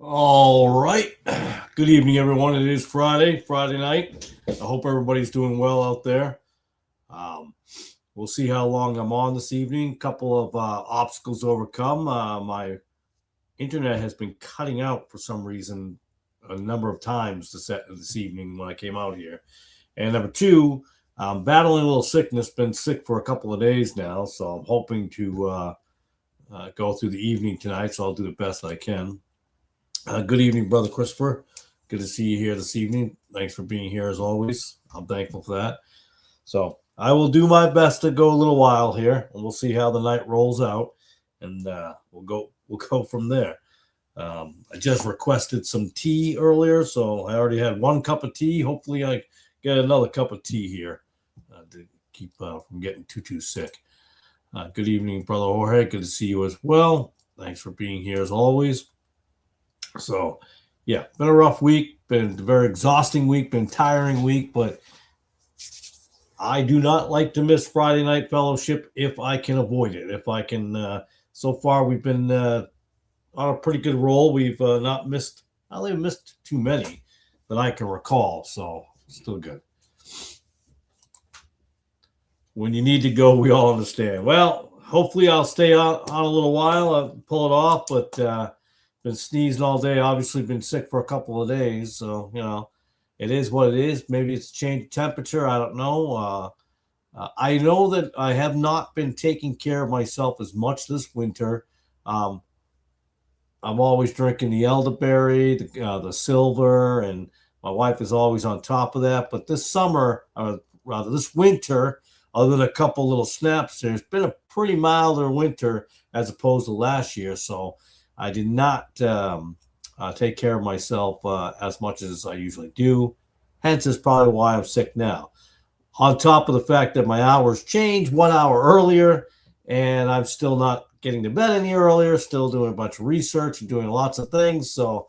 All right. Good evening, everyone. It is Friday night. I hope everybody's doing well out there. Um, we'll see how long I'm on this evening. Couple of obstacles to overcome. My internet has been cutting out for some reason a number of times this evening when I came out here. And number two, I'm battling a little sickness. Been sick for a couple of days now, so I'm hoping to go through the evening tonight. So I'll do the best I can. Good evening, Brother Christopher. Good to see you here this evening. Thanks for being here as always. I'm thankful for that. So I will do my best to go a little while here, and we'll see how the night rolls out, and we'll go from there. I just requested some tea earlier, so I already had one cup of tea. Hopefully, I get another cup of tea here to keep from getting too sick. Good evening, Brother Jorge. Good to see you as well. Thanks for being here as always. So, yeah, been a rough week, been a very exhausting week, been a tiring week, but I do not like to miss Friday night fellowship if I can avoid it. If I can, so far we've been on a pretty good roll. We've not missed, I only missed too many that I can recall, so still good. When you need to go, we all understand. Well, hopefully I'll stay on a little while, I'll pull it off, but been sneezing all day. Obviously, been sick for a couple of days, so it is what it is. Maybe it's changed temperature. I don't know. I know that I have not been taking care of myself as much this winter. Um, I'm always drinking the elderberry, the silver, and my wife is always on top of that. But this summer, or rather this winter, other than a couple little snaps, there's been a pretty milder winter as opposed to last year. So I did not take care of myself as much as I usually do. Hence, is probably why I'm sick now. On top of the fact that my hours changed 1 hour earlier, and I'm still not getting to bed any earlier, still doing a bunch of research and doing lots of things. So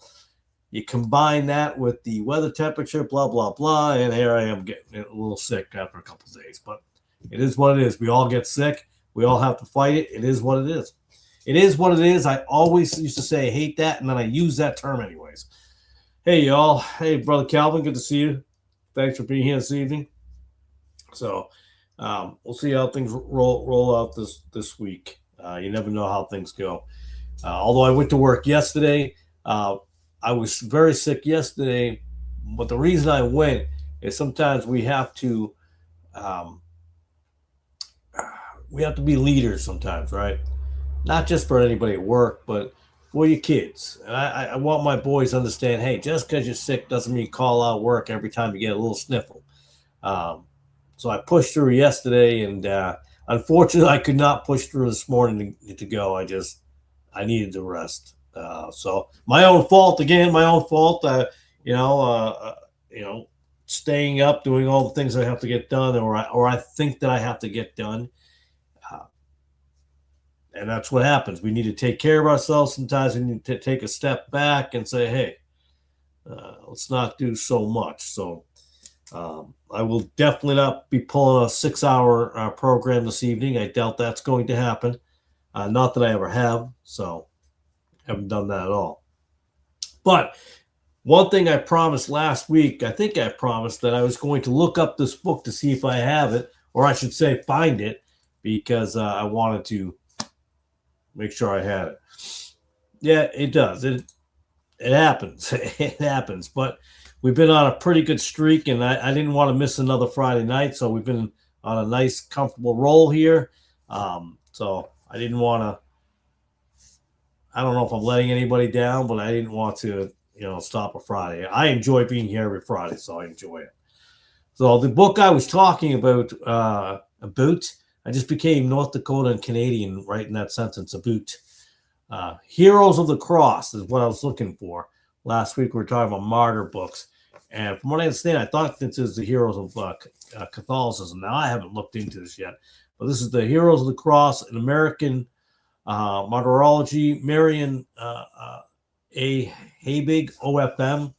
you combine that with the weather temperature, blah, blah, blah, and here I am getting a little sick after a couple of days. But it is what it is. We all get sick. We all have to fight it. It is what it is. It is what it is. I always used to say I hate that, and then I use that term anyways. Hey, y'all. Hey, Brother Calvin. Good to see you. Thanks for being here this evening. So we'll see how things roll out this week. You never know how things go. Although I went to work yesterday, I was very sick yesterday. But the reason I went is sometimes um, we have to be leaders sometimes, right? Not just for anybody at work, but for your kids. And I want my boys to understand, hey, just because you're sick doesn't mean call out work every time you get a little sniffle. Um, so I pushed through yesterday, and unfortunately, I could not push through this morning to go. I needed to rest. So my own fault again. My own fault. You know, uh, uh, you know, staying up, doing all the things I have to get done, or I think that I have to get done. Uh, and that's what happens. We need to take care of ourselves. Sometimes we need to take a step back and say, "Hey, let's not do so much." So I will definitely not be pulling a 6 hour program this evening. I doubt that's going to happen. Not that I ever have, so haven't done that at all. But one thing I promised last week, I think I promised that I was going to look up this book to see if I have it, or I should say, find it, because I wanted to make sure I had it. Yeah, it does. It happens. It happens. But we've been on a pretty good streak, and I didn't want to miss another Friday night, so we've been on a nice, comfortable roll here. So I didn't want to. I don't know if I'm letting anybody down, but I didn't want to, stop a Friday. I enjoy being here every Friday, so I enjoy it. So the book I was talking about, I just became North Dakota and Canadian right in that sentence, about. Heroes of the Cross is what I was looking for. Last week we were talking about martyr books. And from what I understand, I thought this is the Heroes of Catholicism. Now, I haven't looked into this yet, but this is the Heroes of the Cross, an American martyrology, Marion A. Habig, OFM.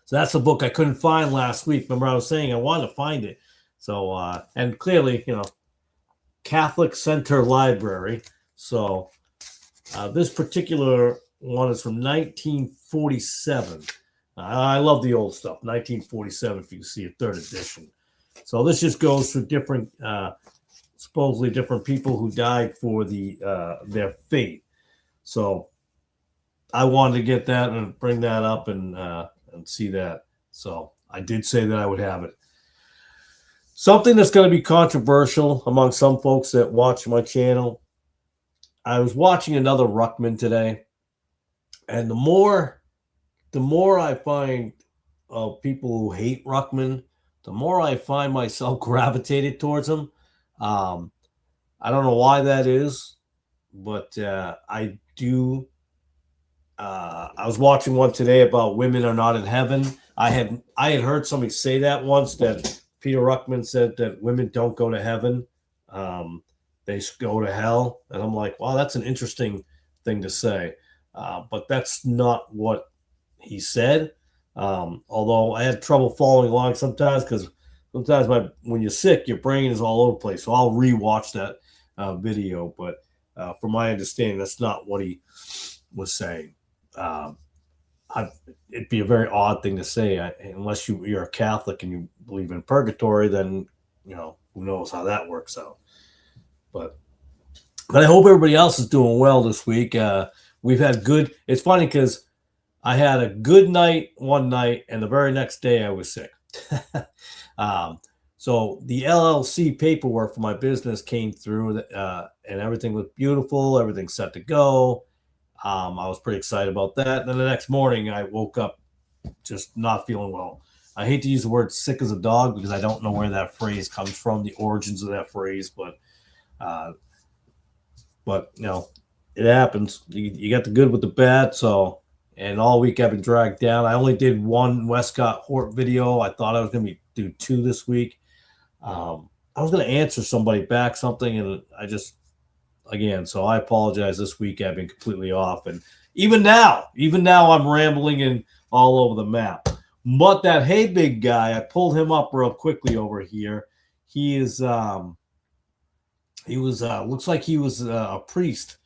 So that's a book I couldn't find last week. Remember, I was saying I wanted to find it. So, and clearly, Catholic Center Library. So, this particular one is from 1947. I love the old stuff. 1947, if you can see a third edition. So this just goes through different, supposedly different people who died for their faith. So I wanted to get that and bring that up and see that. So I did say that I would have it. Something that's going to be controversial among some folks that watch my channel. I was watching another Ruckman today, and the more I find people who hate Ruckman, the more I find myself gravitated towards him. I don't know why that is, but I do. I was watching one today about women are not in heaven. I had heard somebody say that once, that Peter Ruckman said that women don't go to heaven. They go to hell. And I'm like, wow, that's an interesting thing to say. But that's not what he said. Although I had trouble following along sometimes, because sometimes when you're sick, your brain is all over the place. So I'll rewatch that video. But from my understanding, that's not what he was saying. It'd be a very odd thing to say, unless you're a Catholic and you believe in purgatory. Then who knows how that works out. But I hope everybody else is doing well this week. We've had good. It's funny because I had a good night one night, and the very next day I was sick. So the LLC paperwork for my business came through, and everything was beautiful. Everything's set to go. I was pretty excited about that. Then the next morning, I woke up just not feeling well. I hate to use the word sick as a dog, because I don't know where that phrase comes from, the origins of that phrase, but it happens. You got the good with the bad. So, and all week I've been dragged down. I only did one Westcott Hort video. I thought I was going to do 2 this week. I was going to answer somebody back something, and so I apologize. This week I've been completely off, and even now I'm rambling and all over the map. But that Hey Big guy, I pulled him up real quickly over here. He is looks like he was a priest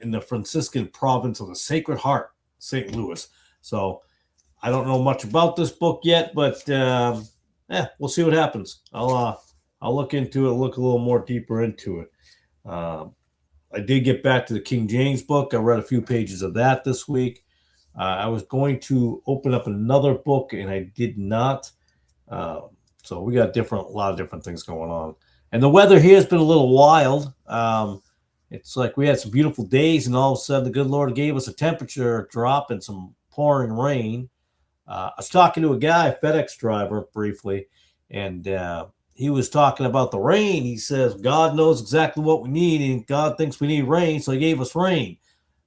in the Franciscan province of the Sacred Heart, St. Louis. So I don't know much about this book yet, but we'll see what happens. I'll look into it, look a little more deeper into it. I did get back to the King James book. I read a few pages of that this week. I was going to open up another book, and I did not. So we got a lot of different things going on. And the weather here has been a little wild. It's like we had some beautiful days, and all of a sudden the good Lord gave us a temperature drop and some pouring rain. I was talking to a guy, a FedEx driver, briefly, and he was talking about the rain. He says God knows exactly what we need, and God thinks we need rain, so he gave us rain.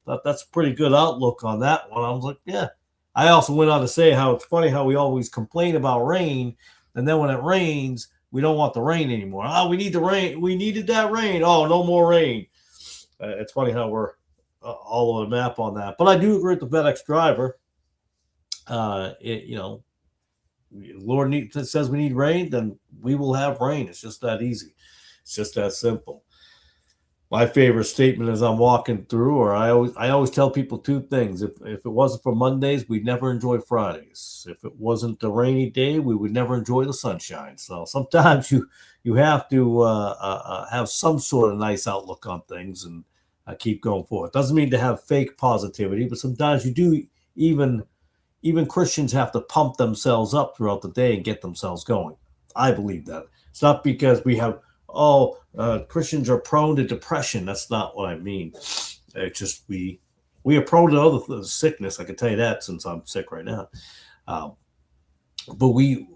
Thought that's a pretty good outlook on that one. I was like, yeah. I also went on to say how it's funny how we always complain about rain, and then when it rains, we don't want the rain anymore. Oh, we need the rain. We needed that rain. Oh, no more rain. It's funny how we're all over the map on that. But I do agree with the FedEx driver. Lord says we need rain, then we will have rain. It's just that easy. It's just that simple. My favorite statement as I'm walking through, or I always tell people 2 things. If it wasn't for Mondays, we'd never enjoy Fridays. If it wasn't a rainy day, we would never enjoy the sunshine. So sometimes you have to have some sort of nice outlook on things and keep going forward. Doesn't mean to have fake positivity, but sometimes you do. Even Christians have to pump themselves up throughout the day and get themselves going. I believe that. It's not because we have Christians are prone to depression. That's not what I mean. It's just we are prone to other sickness. I can tell you that, since I'm sick right now. But we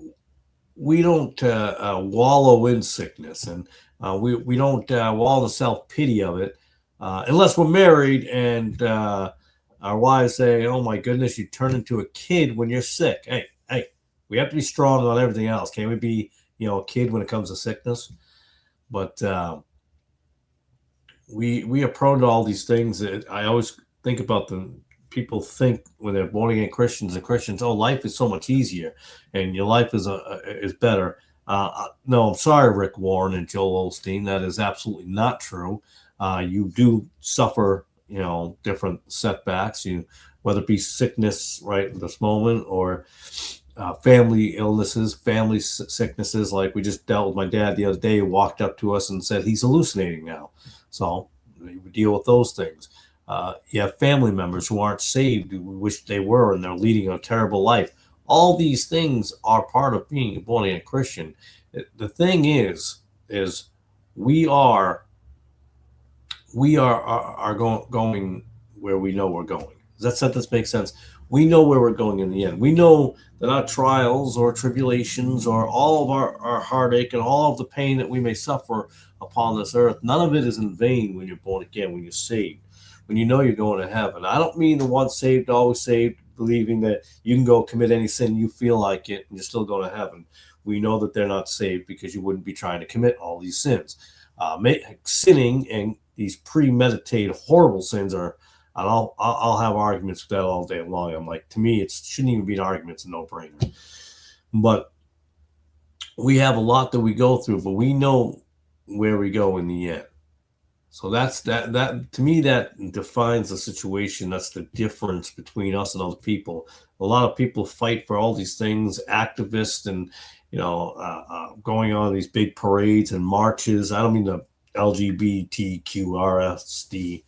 don't wallow in sickness, and we don't wallow in the self-pity of it, unless we're married and our wives say, "Oh my goodness, you turn into a kid when you're sick." Hey, we have to be strong on everything else. Can't we be a kid when it comes to sickness? But we are prone to all these things. I always think about them. People think when they're born again Christians and Christians, oh, life is so much easier and your life is better. No, I'm sorry, Rick Warren and Joel Osteen. That is absolutely not true. You do suffer different setbacks, whether it be sickness right in this moment, or family illnesses, family sicknesses. Like we just dealt with my dad the other day, who walked up to us and said he's hallucinating now. So we deal with those things. You have family members who aren't saved, who wish they were, and they're leading a terrible life. All these things are part of being a born again Christian. The thing is we are going where we know we're going. Does that sentence make sense? We know where we're going in the end. We know that our trials or tribulations or all of our heartache and all of the pain that we may suffer upon this earth, none of it is in vain when you're born again, when you're saved, when you know you're going to heaven. I don't mean the once saved, always saved, believing that you can go commit any sin you feel like it and you're still going to heaven. We know that they're not saved because you wouldn't be trying to commit all these sins. Sinning and these premeditated horrible sins are, and I'll have arguments with that all day long. I'm like, to me, it shouldn't even be an argument. It's a no-brainer. But we have a lot that we go through, but we know where we go in the end. So that's that to me, that defines the situation. That's the difference between us and other people. A lot of people fight for all these things, activists, and going on these big parades and marches. I don't mean the LGBTQRSD.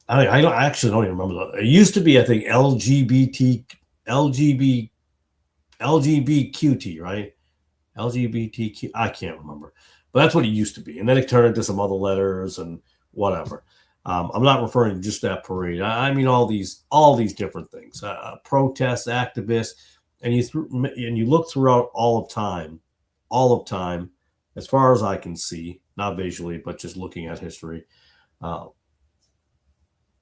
I actually don't even remember that. It used to be, I think, LGBTQT, right? LGBTQ. I can't remember, but that's what it used to be. And then it turned into some other letters and whatever. I'm not referring to just that parade. I mean all these different things, protests, activists, and you look throughout all of time, as far as I can see, not visually, but just looking at history.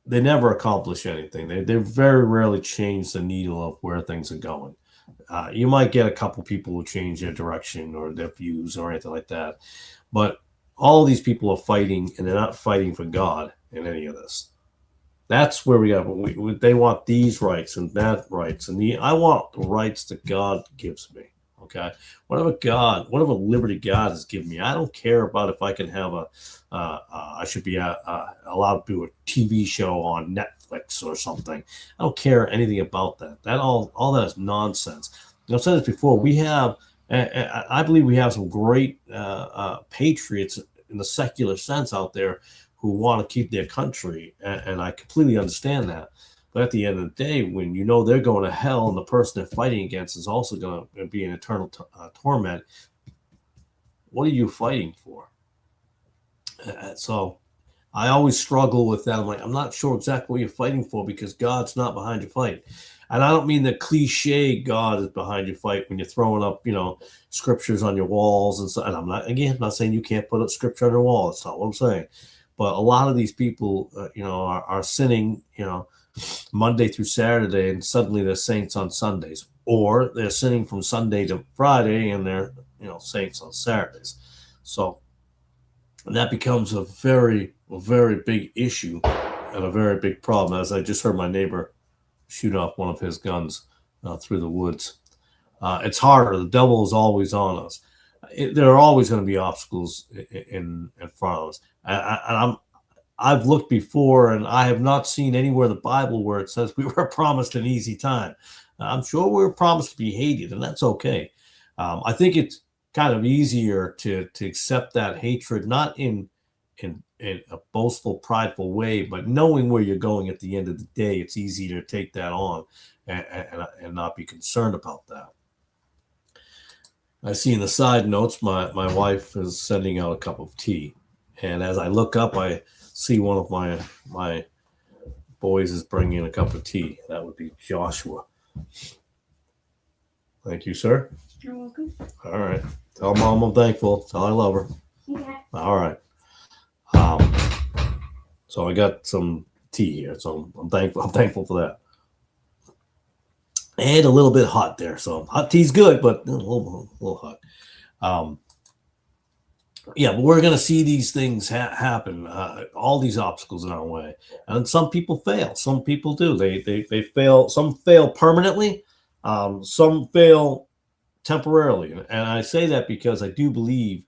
They never accomplish anything. They very rarely change the needle of where things are going. You might get a couple people who change their direction or their views or anything like that, but all these people are fighting, and they're not fighting for God in any of this. That's where we have. They want these rights and that rights, and I want the rights that God gives me. Okay, whatever liberty God has given me, I don't care about if I can have I should be allowed to do a TV show on Netflix or something. I don't care anything about that. That all that is nonsense. I've said this before. I believe we have some great patriots in the secular sense out there who want to keep their country, and I completely understand that. But at the end of the day, when you know they're going to hell and the person they're fighting against is also going to be in eternal torment, what are you fighting for? So I always struggle with that. I'm like, I'm not sure exactly what you're fighting for, because God's not behind your fight. And I don't mean the cliche God is behind your fight when you're throwing up, scriptures on your walls and so. And I'm not saying you can't put up scripture on your wall. That's not what I'm saying. But a lot of these people, are sinning, Monday through Saturday, and suddenly they're saints on Sundays, or they're sinning from Sunday to Friday and they're saints on Saturdays. So that becomes a very big issue and a very big problem, as I just heard my neighbor shoot off one of his guns through the woods. It's harder. The devil is always on us. There are always going to be obstacles in front of us. I've looked before, and I have not seen anywhere in the Bible where it says we were promised an easy time. I'm sure we were promised to be hated, and that's okay. I think it's kind of easier to accept that hatred, not in a boastful, prideful way, but knowing where you're going at the end of the day. It's easier to take that on and not be concerned about that. I see in the side notes, my wife is sending out a cup of tea. And as I look up, I see one of my boys is bringing a cup of tea. That would be Joshua. Thank you, sir. You're welcome. All right. Tell Mom I'm thankful. Tell I love her. Okay. All right. So I got some tea here, so I'm thankful. I'm thankful for that. And a little bit hot there, so hot tea's good, but a little hot. Yeah, but we're going to see these things happen, all these obstacles in our way. And some people fail. Some people do. They fail. Some fail permanently. Some fail temporarily. And I say that because I do believe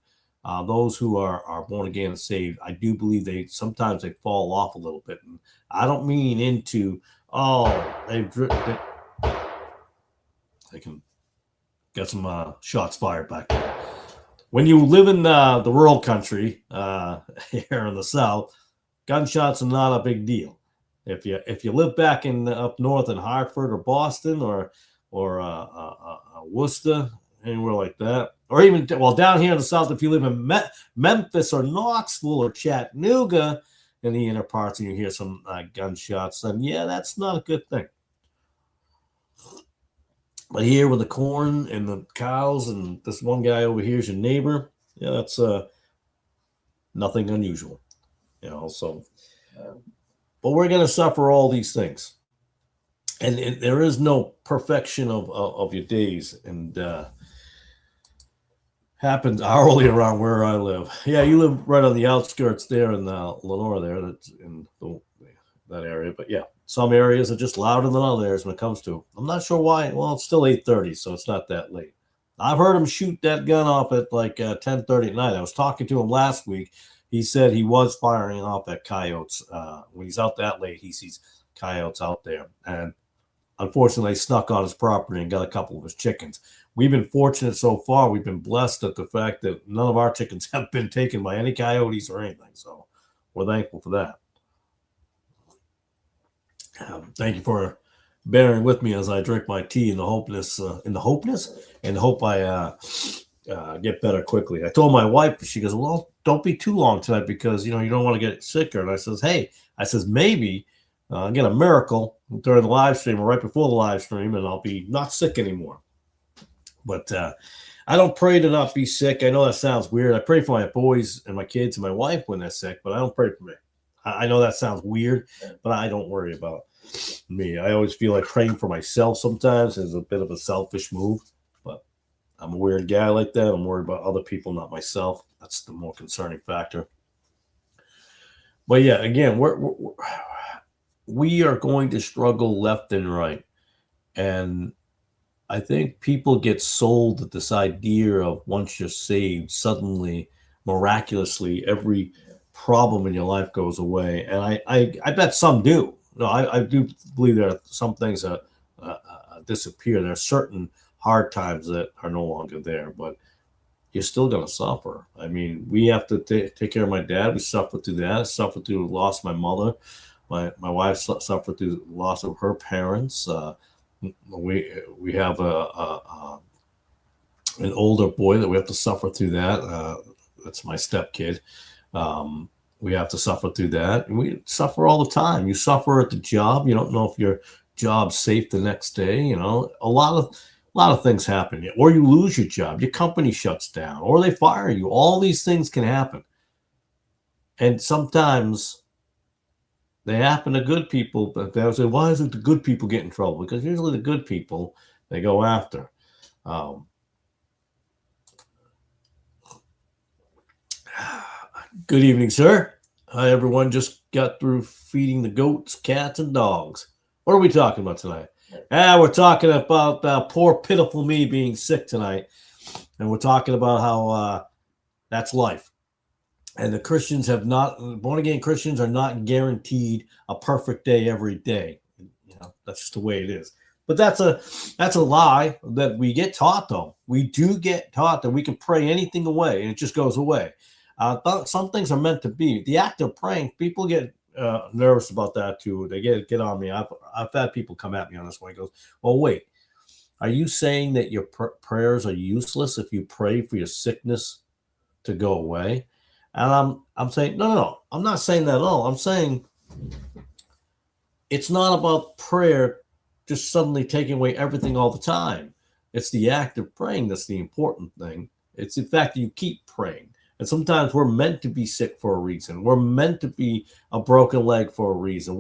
those who are born again and saved, I do believe they sometimes they fall off a little bit. And I don't mean into, oh, they can get some shots fired back there. When you live in the rural country here in the South, gunshots are not a big deal. If you live back in up north in Hartford or Boston or Worcester, anywhere like that, or even down here in the South, if you live in Memphis or Knoxville or Chattanooga in the inner parts, and you hear some gunshots, then yeah, that's not a good thing. But here with the corn and the cows and this one guy over here is your neighbor, yeah, that's nothing unusual, So, but we're going to suffer all these things, and there is no perfection of your days, and happens hourly around where I live. Yeah, you live right on the outskirts there in Lenore, there. That's in that area, but yeah. Some areas are just louder than others when it comes to. I'm not sure why. Well, it's still 8:30, so it's not that late. I've heard him shoot that gun off at like 10:30 at night. I was talking to him last week. He said he was firing off at coyotes. When he's out that late, he sees coyotes out there. And unfortunately, they snuck on his property and got a couple of his chickens. We've been fortunate so far. We've been blessed at the fact that none of our chickens have been taken by any coyotes or anything. So we're thankful for that. Thank you for bearing with me as I drink my tea in the hope I get better quickly. I told my wife, she goes, well, don't be too long tonight because, you don't want to get sicker. And I says, hey, maybe I'll get a miracle during the live stream or right before the live stream and I'll be not sick anymore. But I don't pray to not be sick. I know that sounds weird. I pray for my boys and my kids and my wife when they're sick, but I don't pray for me. I know that sounds weird, but I don't worry about me. I always feel like praying for myself sometimes is a bit of a selfish move, but I'm a weird guy like that. I'm worried about other people, not myself. That's the more concerning factor. But yeah, again, we are going to struggle left and right. And I think people get sold this idea of once you're saved, suddenly, miraculously, every problem in your life goes away, and I bet some do. No, I do believe there are some things that disappear. There are certain hard times that are no longer there, but you're still going to suffer. I mean, we have to take care of my dad. We suffered through that. I suffered through the loss of my mother. My wife suffered through the loss of her parents. We have an older boy that we have to suffer through that. That's my stepkid. We have to suffer through that. And we suffer all the time. You suffer at the job. You don't know if your job's safe the next day. A lot of things happen. Or you lose your job. Your company shuts down. Or they fire you. All these things can happen. And sometimes they happen to good people. But they would say, why is it the good people get in trouble? Because usually the good people they go after. Good evening, sir. Hi, everyone. Just got through feeding the goats, cats, and dogs. What are we talking about tonight? We're talking about poor, pitiful me being sick tonight. And we're talking about how that's life. And the Christians born-again Christians are not guaranteed a perfect day every day. That's just the way it is. But that's a lie that we get taught, though. We do get taught that we can pray anything away, and it just goes away. Some things are meant to be. The act of praying, people get nervous about that too. They get on me. I've had people come at me on this one. He goes, well, wait, are you saying that your prayers are useless if you pray for your sickness to go away? And I'm saying, no, I'm not saying that at all. I'm saying it's not about prayer just suddenly taking away everything all the time. It's the act of praying that's the important thing. It's the fact that you keep praying. And sometimes we're meant to be sick for a reason. We're meant to be a broken leg for a reason.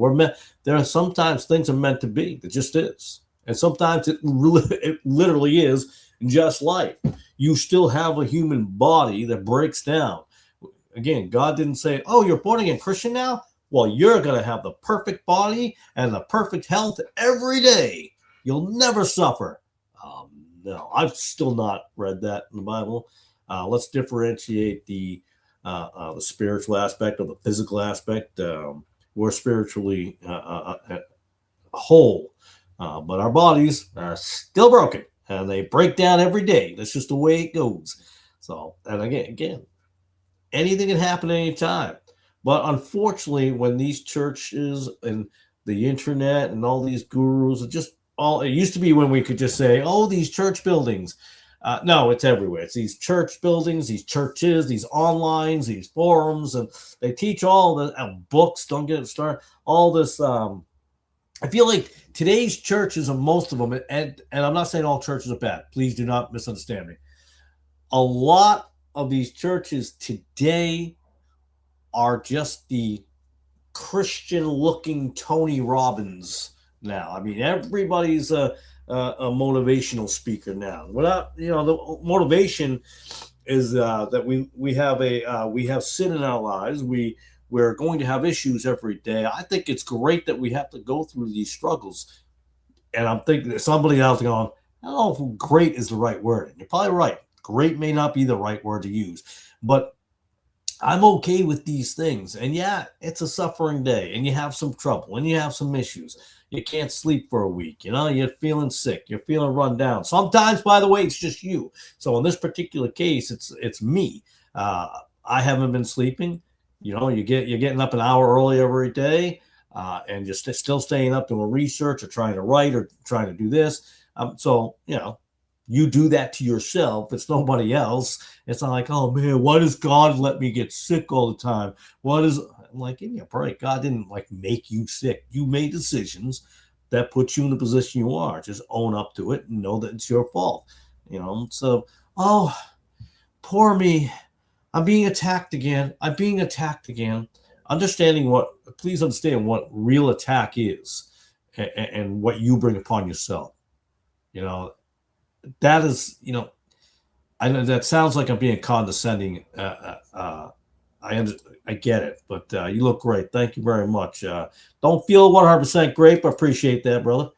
There are sometimes things are meant to be. It just is. And sometimes it literally is just life. You still have a human body that breaks down. Again, God didn't say, oh, you're born again Christian now? Well, you're going to have the perfect body and the perfect health every day. You'll never suffer. No, I've still not read that in the Bible. Let's differentiate the spiritual aspect or the physical aspect. We're spiritually whole, but our bodies are still broken and they break down every day. That's just the way it goes. So, and again, anything can happen anytime. But unfortunately, when these churches and the internet and all these gurus are just all, it used to be when we could just say, oh, these church buildings. No, it's everywhere. It's these church buildings, these churches, these onlines, these forums, and they teach all the books. Don't get it started. All this. I feel like today's churches, and most of them, and I'm not saying all churches are bad. Please do not misunderstand me. A lot of these churches today are just the Christian looking Tony Robbins now. I mean, everybody's a motivational speaker now. Without, the motivation is that we have sin in our lives. We're going to have issues every day. I think it's great that we have to go through these struggles. And I'm thinking that somebody else going, I don't know if great is the right word. And you're probably right. Great may not be the right word to use, but I'm okay with these things. And yeah, it's a suffering day and you have some trouble and you have some issues. You can't sleep for a week. You're feeling sick. You're feeling run down. Sometimes, by the way, it's just you. So in this particular case, it's me. I haven't been sleeping. You're getting up an hour early every day, and you're still staying up doing research or trying to write or trying to do this. So you do that to yourself. It's nobody else. It's not like, oh man, why does God let me get sick all the time? I'm like, give me a break. God didn't make you sick. You made decisions that put you in the position you are. Just own up to it and know that it's your fault. So, oh, poor me. I'm being attacked again. Please understand what real attack is and what you bring upon yourself. That is, I know that sounds like I'm being condescending. I get it, but you look great. Thank you very much. Don't feel 100% great, but appreciate that, brother.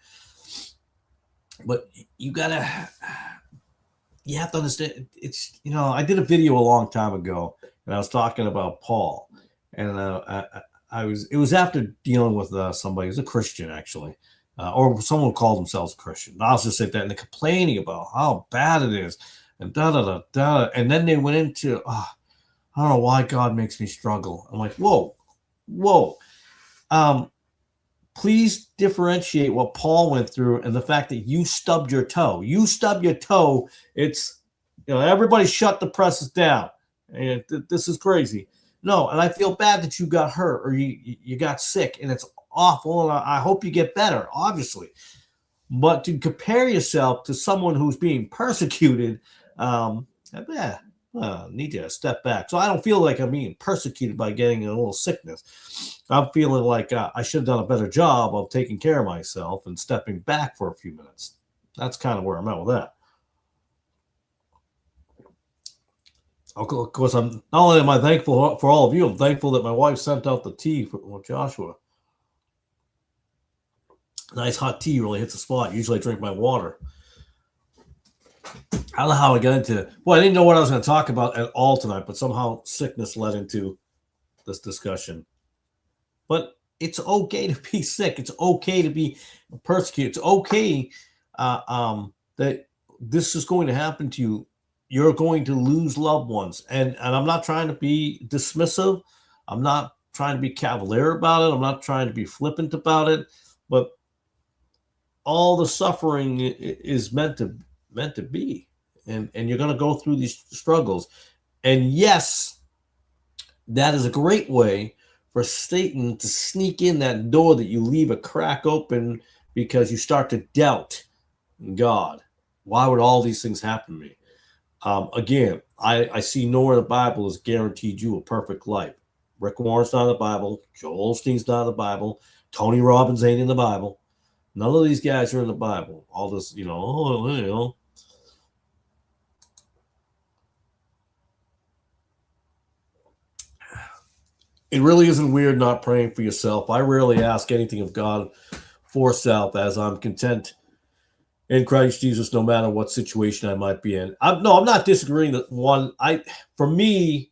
But you have to understand. It's I did a video a long time ago, and I was talking about Paul, and it was after dealing with somebody who's a Christian actually. Or someone who called themselves a Christian. I'll just say that, and they're complaining about how bad it is, and da. And then they went into, I don't know why God makes me struggle. I'm like, whoa. Please differentiate what Paul went through and the fact that you stubbed your toe. It's, everybody shut the presses down. And this is crazy. No, and I feel bad that you got hurt or you got sick, and it's awful, and I hope you get better, obviously. But to compare yourself to someone who's being persecuted, need to step back. So I don't feel like I'm being persecuted by getting a little sickness. I'm feeling like I should have done a better job of taking care of myself and stepping back for a few minutes. That's kind of where I'm at with that. Of course, I'm not only am I thankful for all of you, I'm thankful that my wife sent out the tea for Joshua. Nice hot tea really hits the spot. Usually I drink my water. I don't know how I got into it. Well, I didn't know what I was going to talk about at all tonight, but somehow sickness led into this discussion. But it's okay to be sick. It's okay to be persecuted. It's okay that this is going to happen to you. You're going to lose loved ones. And I'm not trying to be dismissive. I'm not trying to be cavalier about it. I'm not trying to be flippant about it. But all the suffering is meant to be, and you're going to go through these struggles. And yes, that is a great way for Satan to sneak in that door that you leave a crack open because you start to doubt God. Why would all these things happen to me? Again, I see nowhere in the Bible has guaranteed you a perfect life. Rick Warren's not in the Bible. Joel Osteen's not in the Bible. Tony Robbins ain't in the Bible. None of these guys are in the Bible. All this, It really isn't weird not praying for yourself. I rarely ask anything of God for self, as I'm content in Christ Jesus, no matter what situation I might be in. I'm not disagreeing that one. For me,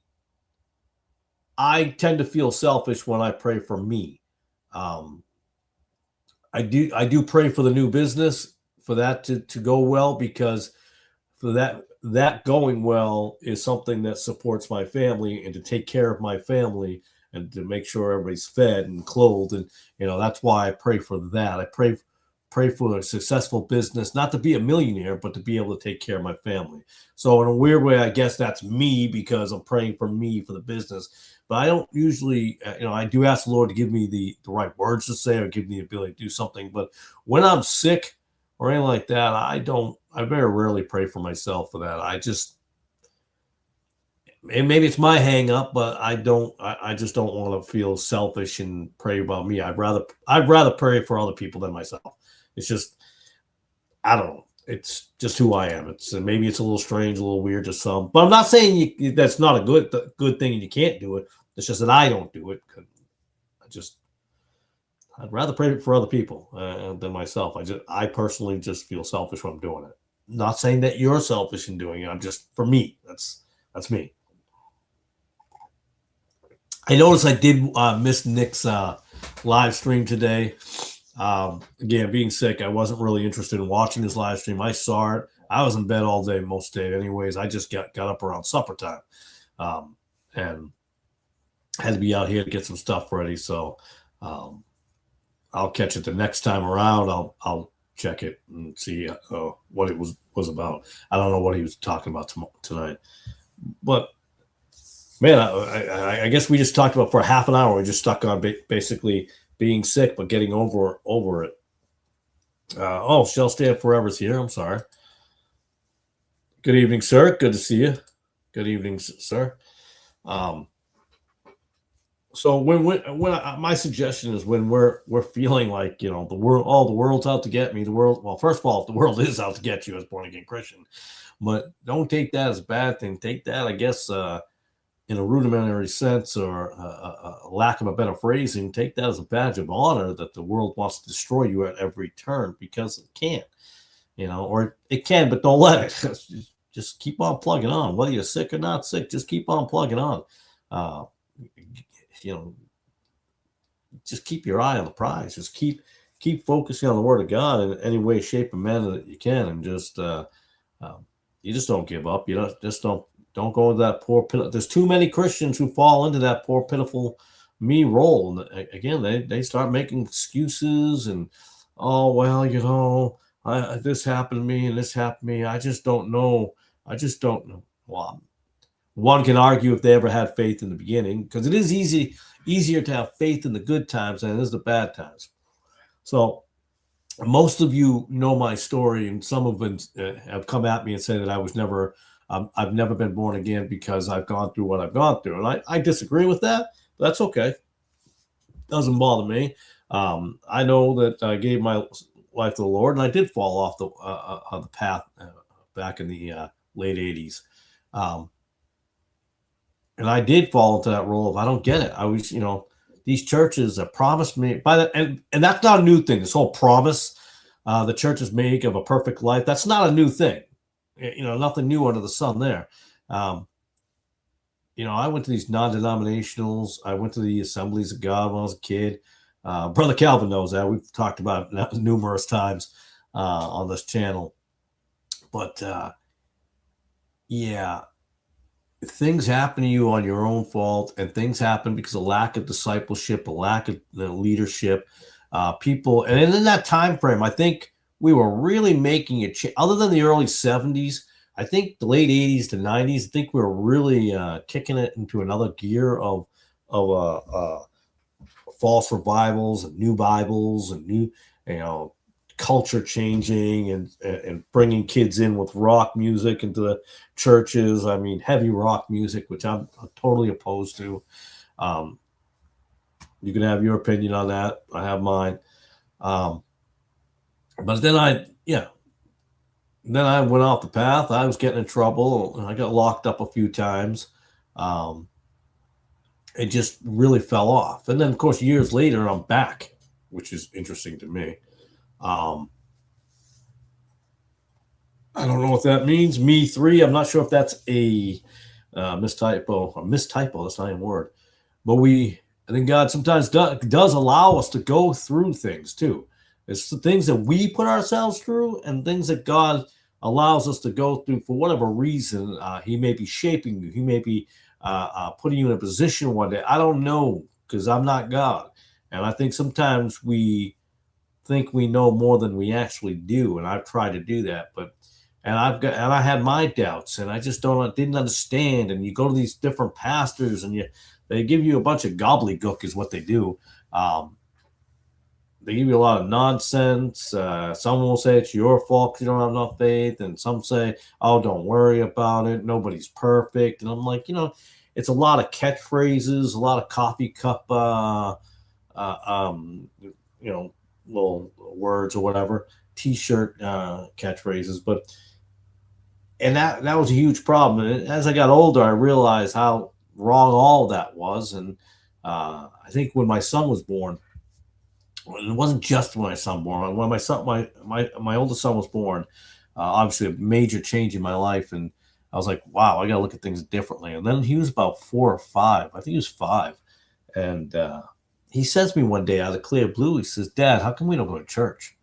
I tend to feel selfish when I pray for me. Um, I do pray for the new business for that to go well, because for that going well is something that supports my family, and to take care of my family and to make sure everybody's fed and clothed, and that's why I pray for that. I pray for a successful business, not to be a millionaire, but to be able to take care of my family. So in a weird way, I guess that's me, because I'm praying for me for the business. But I don't usually, I do ask the Lord to give me the right words to say, or give me the ability to do something. But when I'm sick or anything like that, I very rarely pray for myself for that. And maybe it's my hang up, but I just don't want to feel selfish and pray about me. I'd rather pray for other people than myself. It's just, I don't know. It's just who I am. Maybe it's a little strange, a little weird to some, but I'm not saying that's not a good thing and you can't do it. It's just that I don't do it. I'd rather pray for other people than myself. I personally just feel selfish when I'm doing it. Not saying that you're selfish in doing it. I'm just, for me. That's me. I noticed I did miss Nick's live stream today. Again, being sick, I wasn't really interested in watching his live stream. I saw it. I was in bed all day, most day anyways. I just got up around supper time, and had to be out here to get some stuff ready. So I'll catch it the next time around. I'll check it and see what it was about. I don't know what he was talking about tonight, but man, I guess we just talked about for half an hour. We just stuck on basically being sick, but getting over it. Shall Stand Forever's here. I'm sorry. Good evening, sir. Good to see you. Good evening, sir. So when my suggestion is, when we're feeling like the world's out to get me. Well, first of all, the world is out to get you as born again Christian, but don't take that as a bad thing. Take that, I guess, in a rudimentary sense, or a lack of a better phrasing, take that as a badge of honor that the world wants to destroy you at every turn, because it can, or it can, but don't let it. Just keep on plugging on, whether you're sick or not sick. Just keep on plugging on. Just keep your eye on the prize. Just keep focusing on the Word of God in any way, shape, and manner that you can, and just you just don't give up. Don't go into that poor. There's too many Christians who fall into that poor, pitiful me role. And again, they start making excuses and, oh well, this happened to me and this happened to me. I just don't know. Well, one can argue if they ever had faith in the beginning, because it is easier to have faith in the good times than it is the bad times. So most of you know my story, and some of them have come at me and said that I've never been born again because I've gone through what I've gone through. And I disagree with that, but that's okay. Doesn't bother me. I know that I gave my life to the Lord, and I did fall off the path back in the late 80s. And I did fall into that role of, I don't get it. I was, these churches that promised me and that's not a new thing. This whole promise the churches make of a perfect life, that's not a new thing. Nothing new under the sun there. I went to these non-denominationals. I went to the Assemblies of God when I was a kid. Brother Calvin knows that. We've talked about it numerous times on this channel. But yeah, things happen to you on your own fault, and things happen because of lack of discipleship, a lack of leadership. People, and in that time frame, I think we were really making a change. Other than the early 70s, I think the late 80s to 90s, I think we were really kicking it into another gear of false revivals and new Bibles and new, culture changing and bringing kids in with rock music into the churches. I mean, heavy rock music, which I'm totally opposed to. You can have your opinion on that. I have mine. But then I went off the path. I was getting in trouble. I got locked up a few times. It just really fell off. And then, of course, years later, I'm back, which is interesting to me. I don't know what that means. Me three. I'm not sure if that's a mistypo. A mistypo. That's not even a word. But I think God sometimes does allow us to go through things too. It's the things that we put ourselves through and things that God allows us to go through for whatever reason. He may be shaping you. He may be putting you in a position one day. I don't know because I'm not God. And I think sometimes we think we know more than we actually do. And I've tried to do that, but and I had my doubts and I just didn't understand. And you go to these different pastors and they give you a bunch of gobbledygook is what they do. Um, they give you a lot of nonsense. Some will say it's your fault because you don't have enough faith, and some say, "Oh, don't worry about it. Nobody's perfect." And I'm like, it's a lot of catchphrases, a lot of coffee cup, uh, um, you know, little words or whatever, T-shirt catchphrases. But and that was a huge problem. And as I got older, I realized how wrong all that was. And I think when my son was born, it wasn't just when my son born. When my oldest son was born, obviously a major change in my life, and I was like, wow, I got to look at things differently. And then he was about 4 or 5. I think he was 5, and he says to me one day out of the clear blue, he says, "Dad, how come we don't go to church?"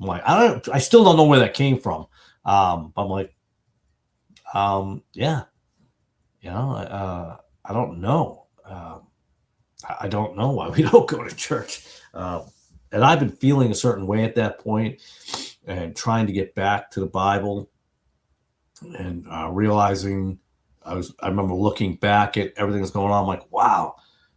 I'm like, I still don't know where that came from. But I'm like, yeah, I don't know. I don't know why we don't go to church. Um, and I've been feeling a certain way at that point and trying to get back to the Bible and realizing I remember looking back at everything that's going on. I'm like, wow,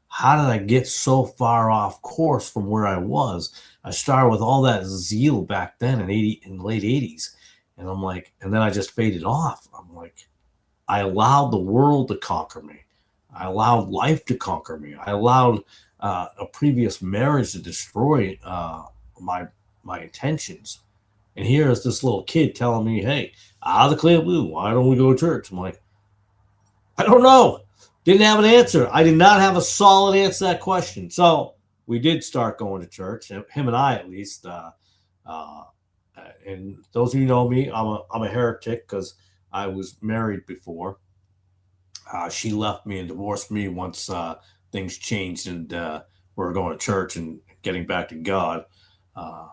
how did I get so far off course from where I was? I started with all that zeal back then in the late 80s. And I'm like, and then I just faded off. I'm like, I allowed the world to conquer me. I allowed life to conquer me. I allowed a previous marriage to destroy my my intentions. And here is this little kid telling me, "Hey, out of the clear blue, why don't we go to church?" I'm like, I don't know. Didn't have an answer. I did not have a solid answer to that question. So we did start going to church. Him and I, at least. Uh, and those of you who know me, I'm a heretic because I was married before. She left me and divorced me once things changed and we were going to church and getting back to God. Uh,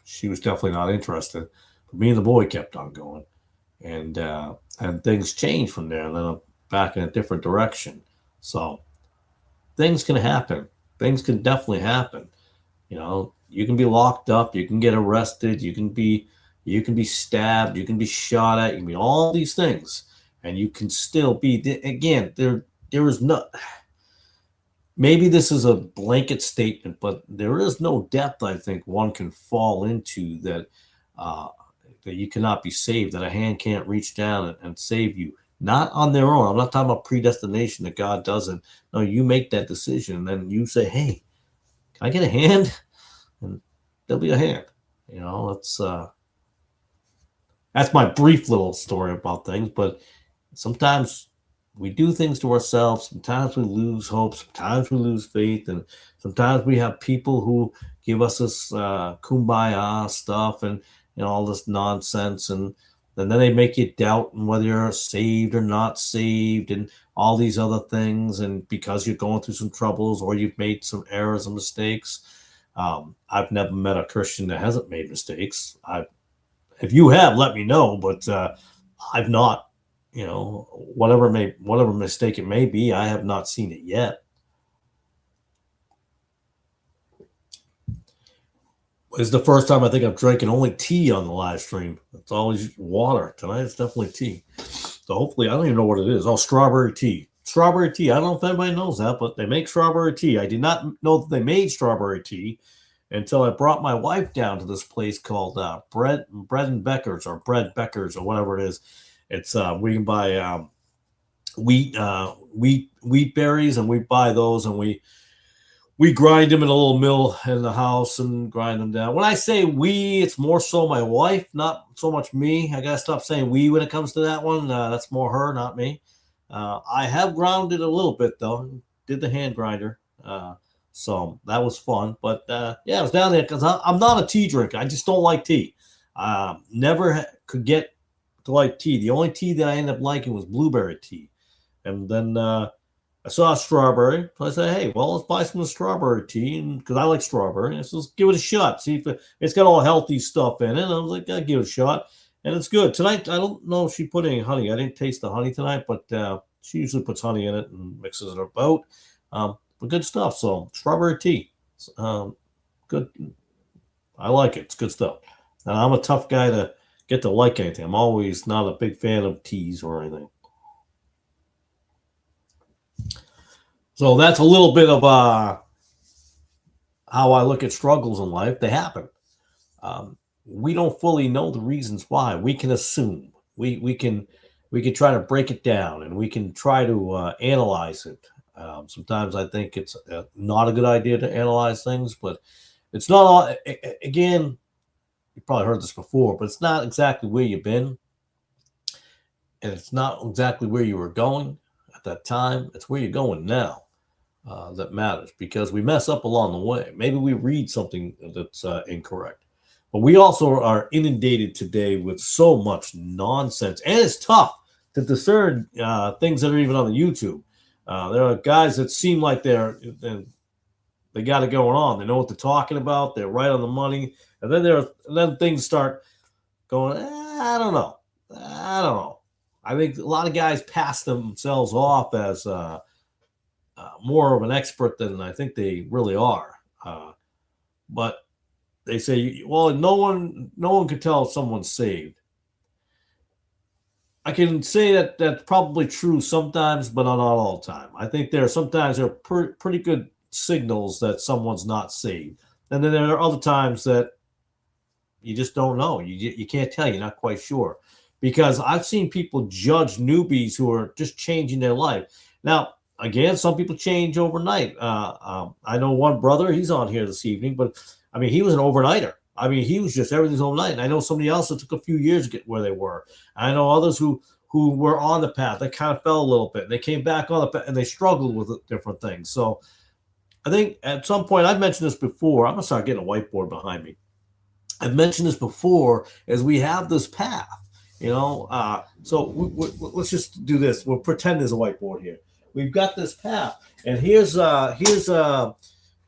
she was definitely not interested. But me and the boy kept on going, and things changed from there. And then I'm back in a different direction. So things can happen. Things can definitely happen. You can be locked up. You can get arrested. You can be stabbed. You can be shot at. You can be all these things, and you can still be. Again, there is no. Maybe this is a blanket statement, but there is no depth I think one can fall into uh, that you cannot be saved. That a hand can't reach down and save you. Not on their own. I'm not talking about predestination that God doesn't. No, you make that decision, and then you say, "Hey, can I get a hand?" And there'll be a hand. That's my brief little story about things. But sometimes we do things to ourselves. Sometimes we lose hope. Sometimes we lose faith, and sometimes we have people who give us this kumbaya stuff and all this nonsense, and then they make you doubt whether you're saved or not saved, and all these other things. And because you're going through some troubles or you've made some errors and mistakes, I've never met a Christian that hasn't made mistakes. If you have, let me know. But I've not. Whatever mistake it may be, I have not seen it yet. It's the first time I think I've drinking only tea on the live stream. It's always water. Tonight it's definitely tea. So hopefully, I don't even know what it is. Oh, strawberry tea. Strawberry tea. I don't know if anybody knows that, but they make strawberry tea. I did not know that they made strawberry tea until I brought my wife down to this place called Bread and Beckers or Bread Beckers or whatever it is. It's we can buy wheat berries, and we buy those, and we grind them in a little mill in the house and grind them down. When I say we, it's more so my wife, not so much me. I gotta stop saying we when it comes to that one. That's more her, not me. I have ground it a little bit though. Did the hand grinder, so that was fun. But yeah, I was down there because I'm not a tea drinker. I just don't like tea. Never could get to like tea. The only tea that I ended up liking was blueberry tea. And then I saw strawberry. So I said, hey, well, let's buy some strawberry tea because I like strawberry. And so let's give it a shot. See if it's got all healthy stuff in it. And I was like, I'll give it a shot. And it's good. Tonight, I don't know if she put any honey. I didn't taste the honey tonight, but she usually puts honey in it and mixes it about. But good stuff. So strawberry tea. Good. I like it. It's good stuff. Now, I'm a tough guy to get to like anything. I'm always not a big fan of teas or anything. So that's a little bit of how I look at struggles in life. They happen. We don't fully know the reasons why. We can assume. We can try to break it down, and we can try to analyze it. Sometimes I think it's not a good idea to analyze things, but it's not all. Again, you probably heard this before, but it's not exactly where you've been, and it's not exactly where you were going at that time. It's where you're going now that matters, because we mess up along the way. Maybe we read something that's incorrect, but we also are inundated today with so much nonsense, and it's tough to discern things that are even on the YouTube. There are guys that seem like they got it going on. They know what they're talking about. They're right on the money. And then things start going, I don't know. I think a lot of guys pass themselves off as more of an expert than I think they really are. But they say, well, no one can tell if someone's saved. I can say that that's probably true sometimes, but not all the time. I think sometimes there are pretty good signals that someone's not saved. And then there are other times that you just don't know. You can't tell. You're not quite sure. Because I've seen people judge newbies who are just changing their life. Now, again, some people change overnight. I know one brother, he's on here this evening, but I mean, he was an overnighter. I mean, he was just everything's overnight. And I know somebody else that took a few years to get where they were. I know others who were on the path. They kind of fell a little bit. And they came back on the path and they struggled with different things. So I think at some point, I've mentioned this before. I'm going to start getting a whiteboard behind me. I've mentioned this before as we have this path, so let's just do this. We'll pretend there's a whiteboard here. We've got this path, and here's Brother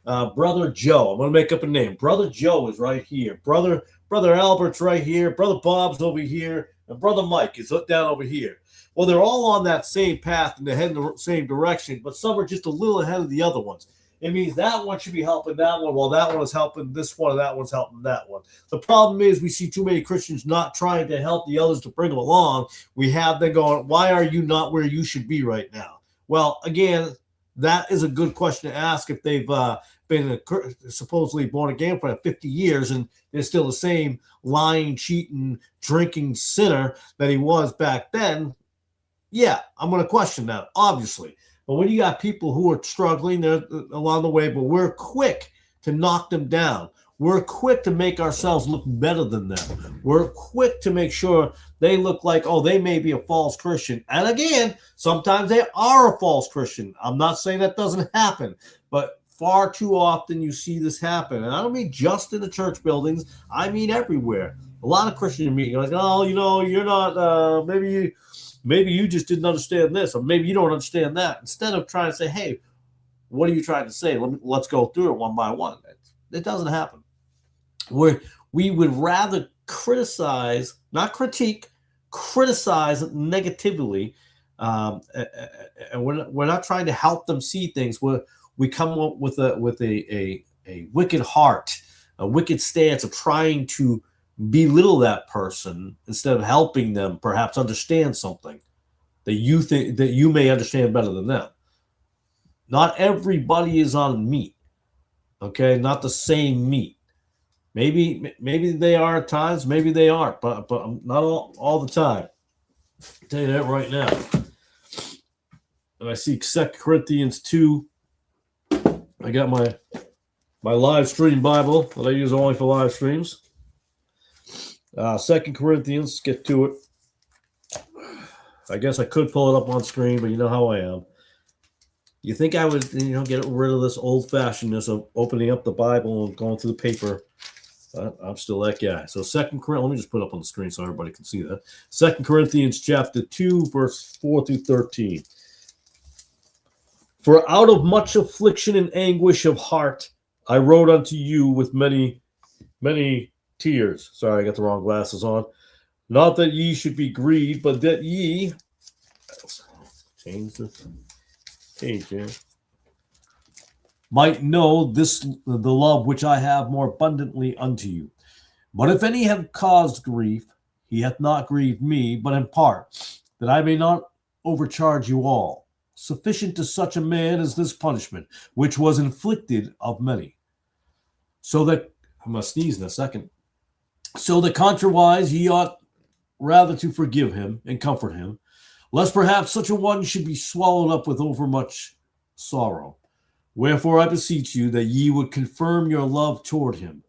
Joe. I'm going to make up a name. Brother Joe is right here. Brother Albert's right here. Brother Bob's over here. And Brother Mike is down over here. Well, they're all on that same path and they're heading the same direction, but some are just a little ahead of the other ones. It means that one should be helping that one, while that one is helping this one, and that one's helping that one. The problem is we see too many Christians not trying to help the others to bring them along. We have them going, why are you not where you should be right now? Well, again, that is a good question to ask if they've been supposedly born again for 50 years and they're still the same lying, cheating, drinking sinner that he was back then. Yeah, I'm going to question that, obviously. But when you got people who are struggling, they're along the way, but we're quick to knock them down. We're quick to make ourselves look better than them. We're quick to make sure they look like, oh, they may be a false Christian. And again, sometimes they are a false Christian. I'm not saying that doesn't happen, but far too often you see this happen. And I don't mean just in the church buildings. I mean everywhere. A lot of Christian meetings are like, oh, you're not, maybe you just didn't understand this, or maybe you don't understand that. Instead of trying to say, hey, what are you trying to say? Let's go through it one by one. It doesn't happen. We would rather criticize, not critique, criticize negatively. And we're not trying to help them see things. We come up with a wicked heart, a wicked stance of trying to belittle that person instead of helping them perhaps understand something that you think that you may understand better than them. Not everybody is on meat, okay? Not the same meat. Maybe they are at times, maybe they aren't, but not all the time. I'll tell you that right now. And I see 2 Corinthians 2. I got my live stream Bible that I use only for live streams. 2 Corinthians, get to it. I guess I could pull it up on screen, but you know how I am. You think I would, get rid of this old-fashionedness of opening up the Bible and going through the paper I'm still that guy. So Second Corinthians, let me just put it up on the screen so everybody can see that. 2 Corinthians chapter 2, verse 4 through 13. For out of much affliction and anguish of heart, I wrote unto you with many, many tears. Sorry, I got the wrong glasses on. Not that ye should be grieved, but that ye, change the page here, might know this, the love which I have more abundantly unto you. But if any have caused grief, he hath not grieved me, but in part, that I may not overcharge you all. Sufficient to such a man is this punishment, which was inflicted of many. So that, I must sneeze in a second. So that contrariwise ye ought rather to forgive him and comfort him, lest perhaps such a one should be swallowed up with overmuch sorrow. Wherefore I beseech you that ye would confirm your love toward him.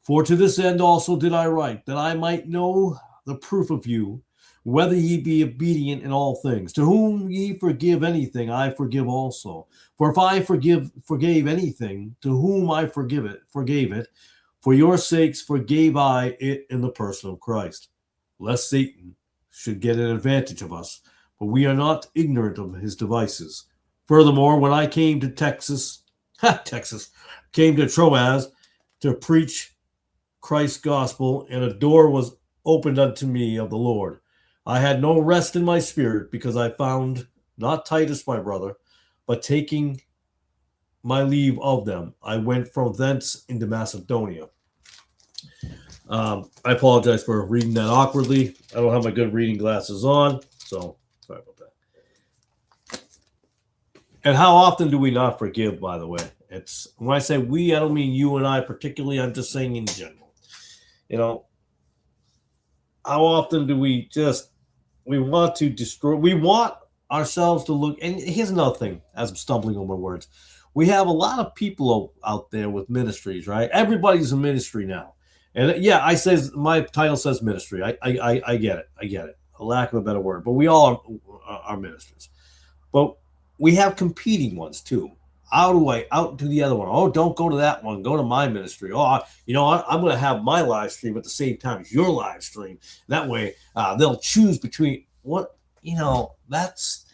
For to this end also did I write, that I might know the proof of you, whether ye be obedient in all things. To whom ye forgive anything, I forgive also. For if I forgave anything, to whom I forgave it, for your sakes forgave I it in the person of Christ, lest Satan should get an advantage of us. But we are not ignorant of his devices. Furthermore, when I came to came to Troas to preach Christ's gospel, and a door was opened unto me of the Lord. I had no rest in my spirit, because I found not Titus my brother, but taking my leave of them, I went from thence into Macedonia. I apologize for reading that awkwardly. I don't have my good reading glasses on, so sorry about that. And how often do we not forgive, by the way? It's when I say we, I don't mean you and I particularly. I'm just saying in general. You know, how often do we want to destroy, we want ourselves to look, and here's another thing, as I'm stumbling on my words. We have a lot of people out there with ministries, right? Everybody's a ministry now. And yeah, my title says ministry. I get it. I get it. A lack of a better word. But we all are ministers. But we have competing ones too. How do I out to the other one? Oh, don't go to that one. Go to my ministry. Oh, I'm going to have my live stream at the same time as your live stream. That way, they'll choose between what, that's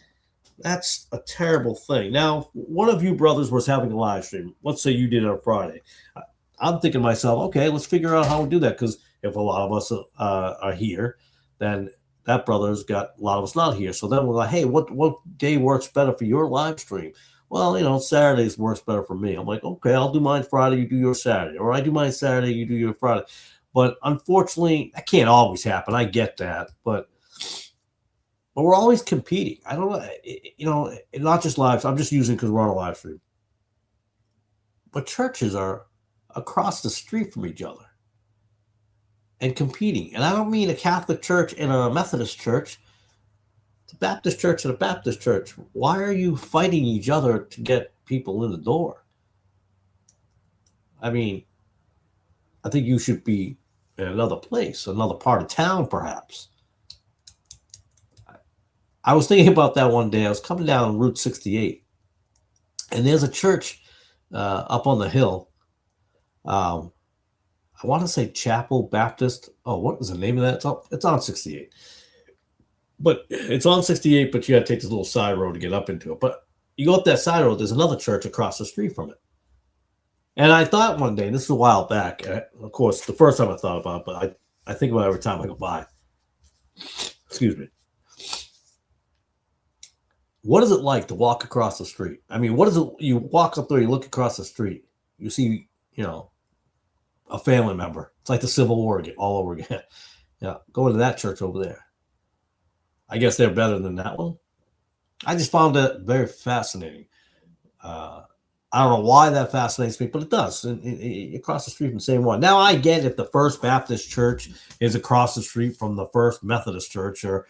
a terrible thing. Now, one of you brothers was having a live stream. Let's say you did it on Friday. I'm thinking to myself, okay, let's figure out how to do that. Because if a lot of us are here, then that brother's got a lot of us not here. So then we're like, hey, what day works better for your live stream? Well, Saturdays works better for me. I'm like, okay, I'll do mine Friday, you do your Saturday. Or I do mine Saturday, you do your Friday. But unfortunately, that can't always happen. I get that. But we're always competing. I don't know, not just lives. I'm just using because we're on a live stream. But churches are across the street from each other and competing. And I don't mean a Catholic church and a Methodist church. It's a Baptist church and a Baptist church. Why are you fighting each other to get people in the door? I mean, I think you should be in another place, another part of town, perhaps. I was thinking about that one day. I was coming down Route 68, and there's a church up on the hill. I want to say Chapel Baptist. Oh, what was the name of that? It's on 68. But it's on 68, but you got to take this little side road to get up into it. But you go up that side road, there's another church across the street from it. And I thought one day, this is a while back, of course, the first time I thought about it, but I think about it every time I go by. Excuse me. What is it like to walk across the street? I mean, what is it? You walk up there, you look across the street, you see, a family member. It's like the Civil War all over again. Go into that church over there. I guess they're better than that one. I just found that very fascinating. I don't know why that fascinates me, but it does. Across the street from the same one. Now, I get if the First Baptist Church is across the street from the First Methodist Church or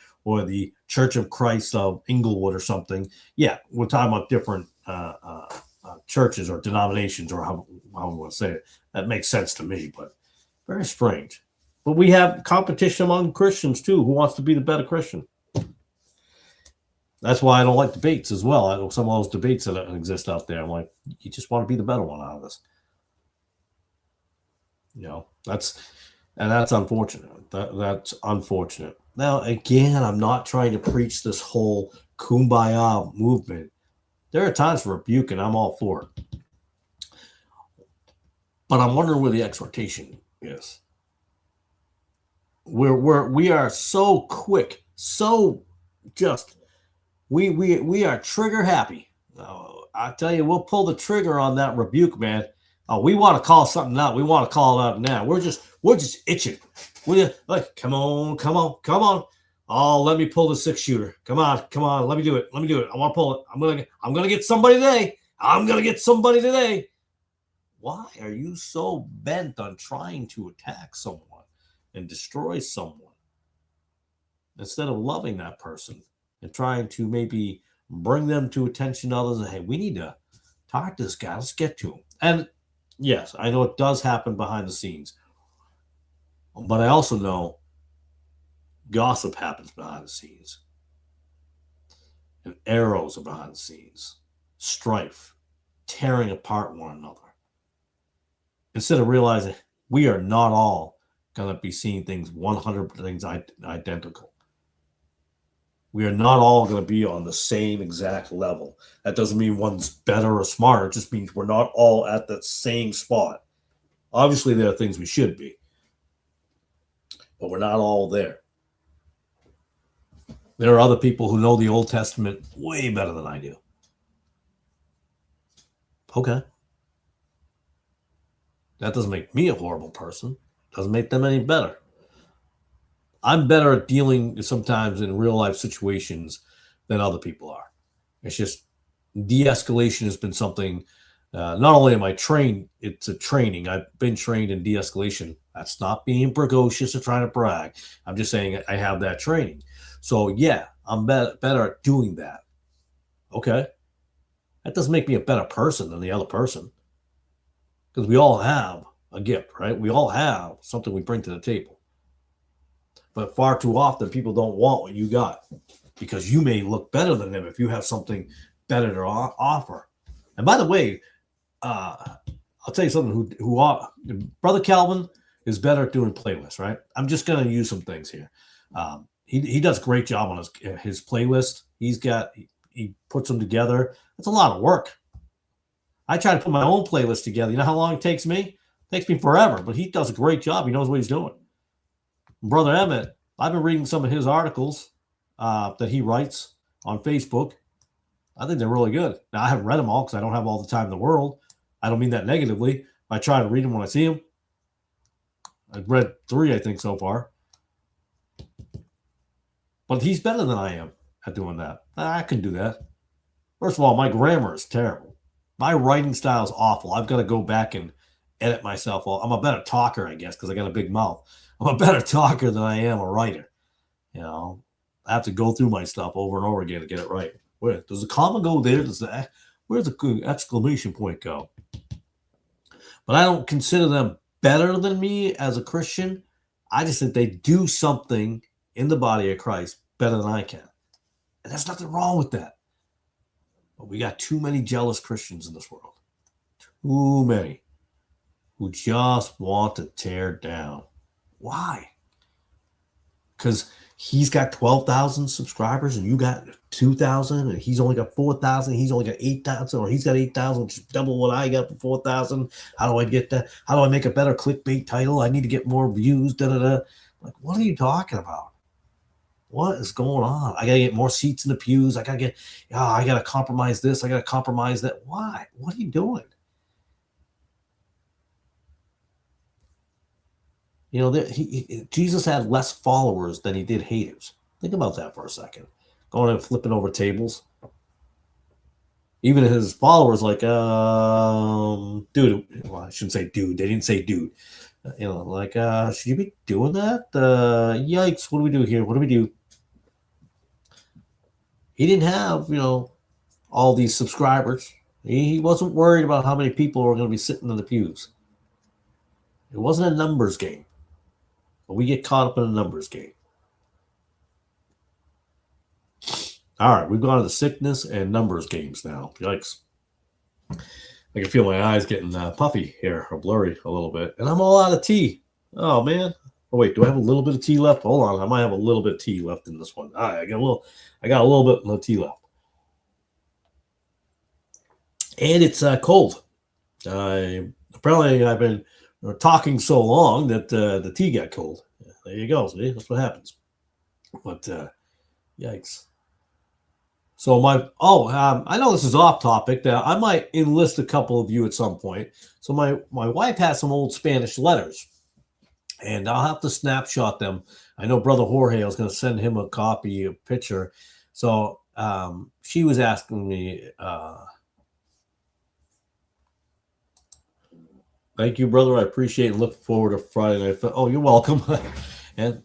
the Church of Christ of Inglewood or something. Yeah, we're talking about different churches or denominations or how we want to say it. That makes sense to me, but very strange. But we have competition among Christians, too. Who wants to be the better Christian? That's why I don't like debates as well. I know some of those debates that exist out there. I'm like, you just want to be the better one out of this. That's unfortunate. That's unfortunate. Now, again, I'm not trying to preach this whole kumbaya movement. There are times for rebuke, and I'm all for it. But I'm wondering where the exhortation is. We are so quick, so just we are trigger happy. I tell you, we'll pull the trigger on that rebuke, man. We want to call something out. We want to call it out now. We're just itching. We're like, come on. Oh, let me pull the 6-shooter. Come on. Let me do it. I want to pull it. I'm gonna get somebody today. Why are you so bent on trying to attack someone and destroy someone instead of loving that person and trying to maybe bring them to attention to others? And, hey, we need to talk to this guy. Let's get to him. And yes, I know it does happen behind the scenes, but I also know gossip happens behind the scenes, and arrows are behind the scenes, strife, tearing apart one another. Instead of realizing we are not all going to be seeing things 100 things identical. We are not all going to be on the same exact level. That doesn't mean one's better or smarter. It just means we're not all at that same spot. Obviously, there are things we should be, but we're not all there. There are other people who know the Old Testament way better than I do. Okay. That doesn't make me a horrible person. Doesn't make them any better. I'm better at dealing sometimes in real life situations than other people are. It's just de-escalation has been something, not only am I trained, it's a training. I've been trained in de-escalation. That's not being precocious or trying to brag. I'm just saying I have that training. So yeah, I'm better at doing that. Okay. That doesn't make me a better person than the other person. Because we all have a gift, right? We all have something we bring to the table. But far too often, people don't want what you got because you may look better than them if you have something better to offer. And by the way, I'll tell you something. Brother Calvin is better at doing playlists, right? I'm just going to use some things here. He does a great job on his playlist. He puts them together. It's a lot of work. I try to put my own playlist together. You know how long it takes me? It takes me forever, but he does a great job. He knows what he's doing. Brother Emmett, I've been reading some of his articles that he writes on Facebook. I think they're really good. Now, I haven't read them all because I don't have all the time in the world. I don't mean that negatively. I try to read them when I see them. I've read 3, I think, so far. But he's better than I am at doing that. I can do that. First of all, my grammar is terrible. My writing style is awful. I've got to go back and edit myself. I'm a better talker, I guess, because I got a big mouth. I'm a better talker than I am a writer. I have to go through my stuff over and over again to get it right. Where does the comma go there? Where's the exclamation point go? But I don't consider them better than me as a Christian. I just think they do something in the body of Christ better than I can. And there's nothing wrong with that. But we got too many jealous Christians in this world. Too many who just want to tear down. Why? Because he's got 12,000 subscribers and you got 2,000 and he's only got 4,000. He's only got 8,000 or he's got 8,000, which is double what I got for 4,000. How do I get that? How do I make a better clickbait title? I need to get more views. Like, what are you talking about? What is going on? I got to get more seats in the pews. I got to compromise this. I got to compromise that. Why? What are you doing? Jesus had less followers than he did haters. Think about that for a second. Going and flipping over tables. Even his followers, like, dude. Well, I shouldn't say dude. They didn't say dude. Should you be doing that? Yikes! What do we do here? What do we do? He didn't have, all these subscribers. He wasn't worried about how many people were going to be sitting in the pews. It wasn't a numbers game. But we get caught up in a numbers game. All right, we've gone to the sickness and numbers games now. Yikes. I can feel my eyes getting puffy here or blurry a little bit. And I'm all out of tea. Oh, man. Oh, wait. Do I have a little bit of tea left? Hold on. I might have a little bit of tea left in this one. All right. I got a little bit of tea left. And it's cold. Apparently, I've been talking so long that the tea got cold. There you go. See, that's what happens. But yikes. So I know this is off topic. I might enlist a couple of you at some point. So my wife has some old Spanish letters, and I'll have to snapshot them. I know Brother Jorge, I was going to send him a copy, a picture. So she was asking me. Thank you, brother. I appreciate and look forward to Friday night. Oh, you're welcome. And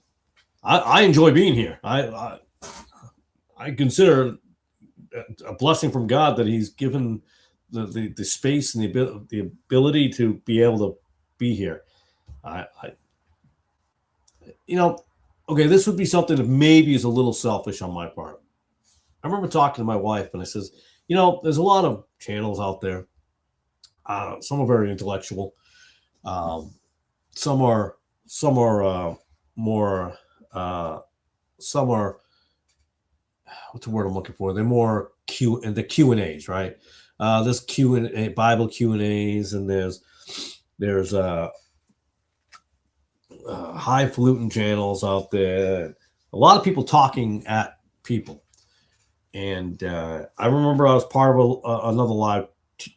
I enjoy being here. I consider a blessing from God that He's given the space and the ability to be able to be here. Okay, this would be something that maybe is a little selfish on my part. I remember talking to my wife and I says, there's a lot of channels out there. Some are very intellectual. Some are more. Some are. What's the word I'm looking for? They're more Q and A's, right? There's Q&A, Bible Q&A's, and there's highfalutin channels out there. A lot of people talking at people, and I remember I was part of another live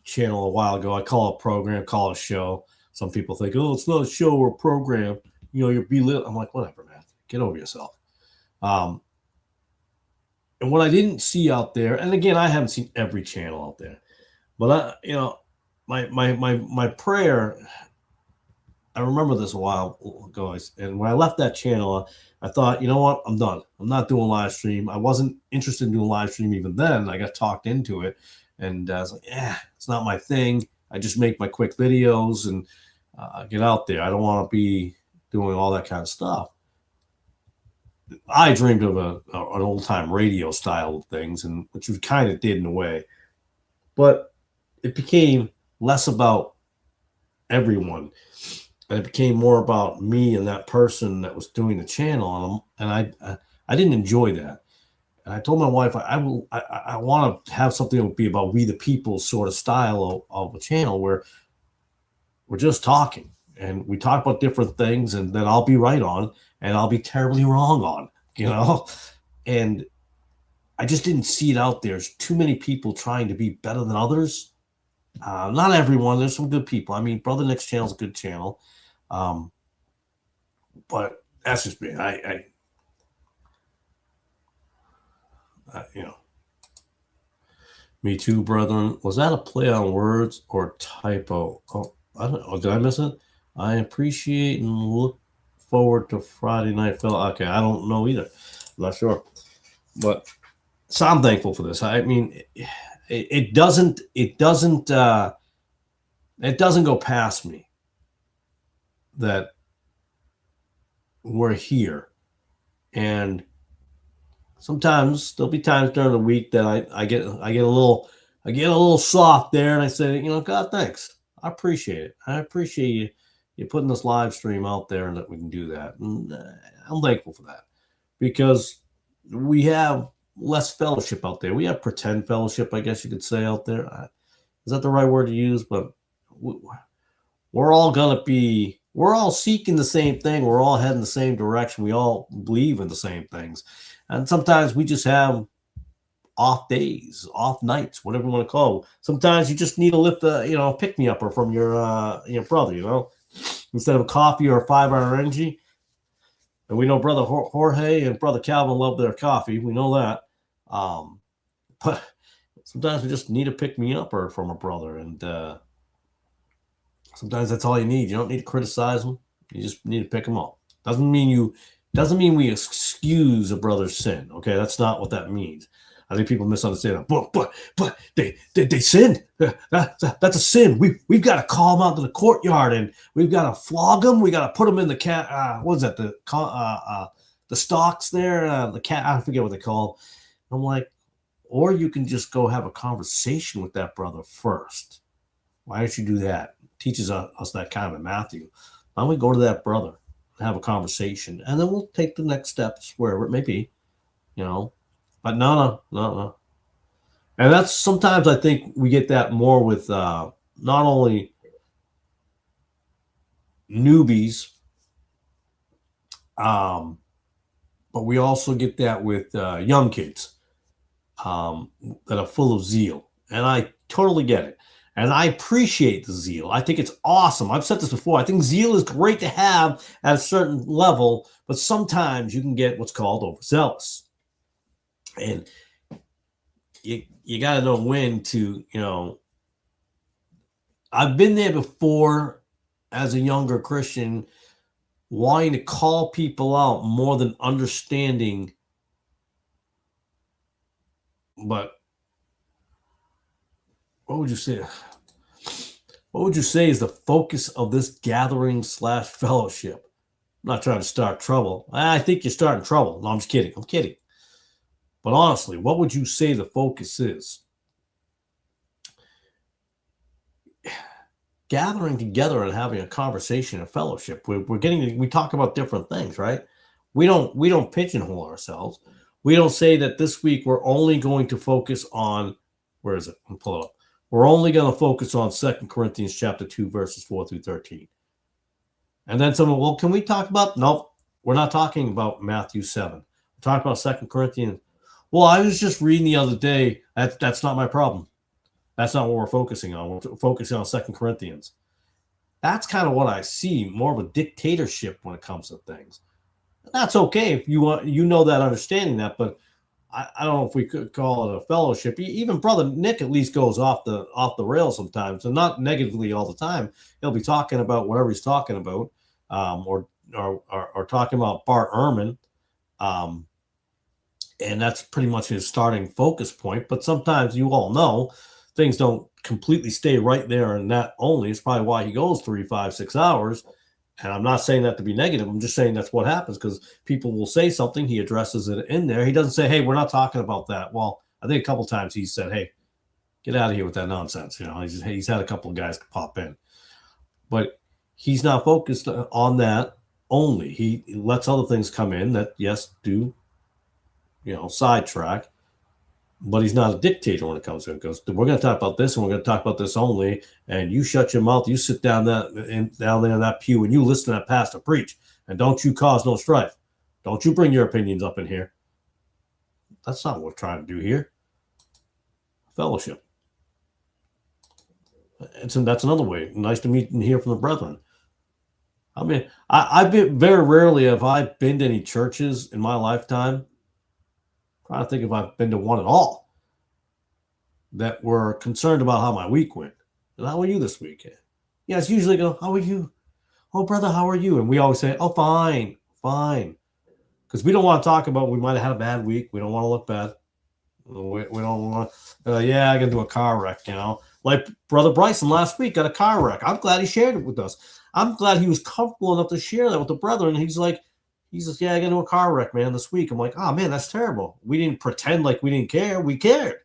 channel a while ago. I call it a program, call it a show. Some people think, oh, it's not a show or a program. You're belittling. I'm like, whatever, man. Get over yourself. And what I didn't see out there, and again, I haven't seen every channel out there, but my prayer. I remember this a while ago, and when I left that channel, I thought, you know what, I'm done. I'm not doing live stream. I wasn't interested in doing live stream even then. I got talked into it, and I was like, it's not my thing. I just make my quick videos and get out there. I don't want to be doing all that kind of stuff. I dreamed of an old-time radio style of things, and which we kind of did in a way. But it became less about everyone, and it became more about me and that person that was doing the channel. And I didn't enjoy that. And I told my wife, I want to have something that would be about we the people sort of style of a channel where we're just talking and we talk about different things, and then I'll be right on and I'll be terribly wrong on, and I just didn't see it out there. There's too many people trying to be better than others. Not everyone. There's some good people. I mean, Brother Nick's channel is a good channel. But that's just me. Me too, brethren. Was that a play on words or typo? Oh, I don't know. Did I miss it? I appreciate and look forward to Friday night, Phil. Okay, I don't know either. I'm not sure. But so I'm thankful for this. I mean, it doesn't go past me that we're here. And sometimes there'll be times during the week that I get a little soft there, and I say, God, thanks. I appreciate it. I appreciate you putting this live stream out there and that we can do that. And I'm thankful for that, because we have less fellowship out there. We have pretend fellowship, I guess you could say, out there. Is that the right word to use? But we're all seeking the same thing. We're all heading the same direction. We all believe in the same things. And sometimes we just have off days, off nights, whatever you want to call it. Sometimes you just need to lift a pick-me-upper from your brother, instead of a coffee or a 5-hour energy. And we know Brother Jorge and Brother Calvin love their coffee. We know that. But sometimes we just need a pick-me-upper from a brother. And sometimes that's all you need. You don't need to criticize them. You just need to pick them up. Doesn't mean we excuse a brother's sin. Okay, that's not what that means. I think people misunderstand that. But they sinned. That's a sin. We've got to call them out to the courtyard, and we've got to flog them. We got to put them in the what is that? The stocks there. The cat. I forget what they call. I'm like, or you can just go have a conversation with that brother first. Why don't you do that? Teaches us that kind of in Matthew. Why don't we go to that brother and have a conversation, and then we'll take the next steps wherever it may be, you know. But no. And that's sometimes I think we get that more with not only newbies, but we also get that with young kids that are full of zeal. And I totally get it. And I appreciate the zeal. I think it's awesome. I've said this before. I think zeal is great to have at a certain level, but sometimes you can get what's called overzealous. And you got to know when to, I've been there before as a younger Christian, wanting to call people out more than understanding. But what would you say? What would you say is the focus of this gathering / fellowship? I'm not trying to start trouble. I think you're starting trouble. No, I'm just kidding. I'm kidding. But honestly, what would you say the focus is? Gathering together and having a conversation, a fellowship. We talk about different things, right? We don't pigeonhole ourselves. We don't say that this week we're only going to focus on, where is it? I'll pull it up. We're only going to focus on 2 Corinthians chapter 2, verses 4 through 13. And then someone, well, can we talk about? Nope, we're not talking about Matthew 7. We're talking about 2 Corinthians. Well, I was just reading the other day. That's not my problem. That's not what we're focusing on. We're focusing on 2 Corinthians. That's kind of what I see, more of a dictatorship when it comes to things. That's okay if you want, that understanding that, but I don't know if we could call it a fellowship. Even Brother Nick at least goes off the rails sometimes, and not negatively all the time. He'll be talking about whatever he's talking about, or talking about Bart Ehrman, and that's pretty much his starting focus point. But sometimes, you all know, things don't completely stay right there and that only. It's probably why he goes 3, 5, 6 hours. And I'm not saying that to be negative. I'm just saying that's what happens, because people will say something. He addresses it in there. He doesn't say, hey, we're not talking about that. Well, I think a couple of times he said, hey, get out of here with that nonsense. He's had a couple of guys pop in. But he's not focused on that only. He lets other things come in that, yes, do, sidetrack. But he's not a dictator when it comes to it. Because we're going to talk about this, and we're going to talk about this only. And you shut your mouth. You sit down there in that pew, and you listen to that pastor preach. And don't you cause no strife. Don't you bring your opinions up in here. That's not what we're trying to do here. Fellowship. And so that's another way. Nice to meet and hear from the brethren. I mean, I've been very rarely have I been to any churches in my lifetime. Trying to think if I've been to one at all that were concerned about how my week went. And how are you this week? Yeah, it's usually go, how are you? Oh, brother, how are you? And we always say, oh, fine. Because we don't want to talk about we might have had a bad week. We don't want to look bad. We don't want to, yeah, I got into a car wreck, Like Brother Bryson last week got a car wreck. I'm glad he shared it with us. I'm glad he was comfortable enough to share that with the brethren. And he says, yeah, I got into a car wreck, man, this week. I'm like, oh, man, that's terrible. We didn't pretend like we didn't care. We cared.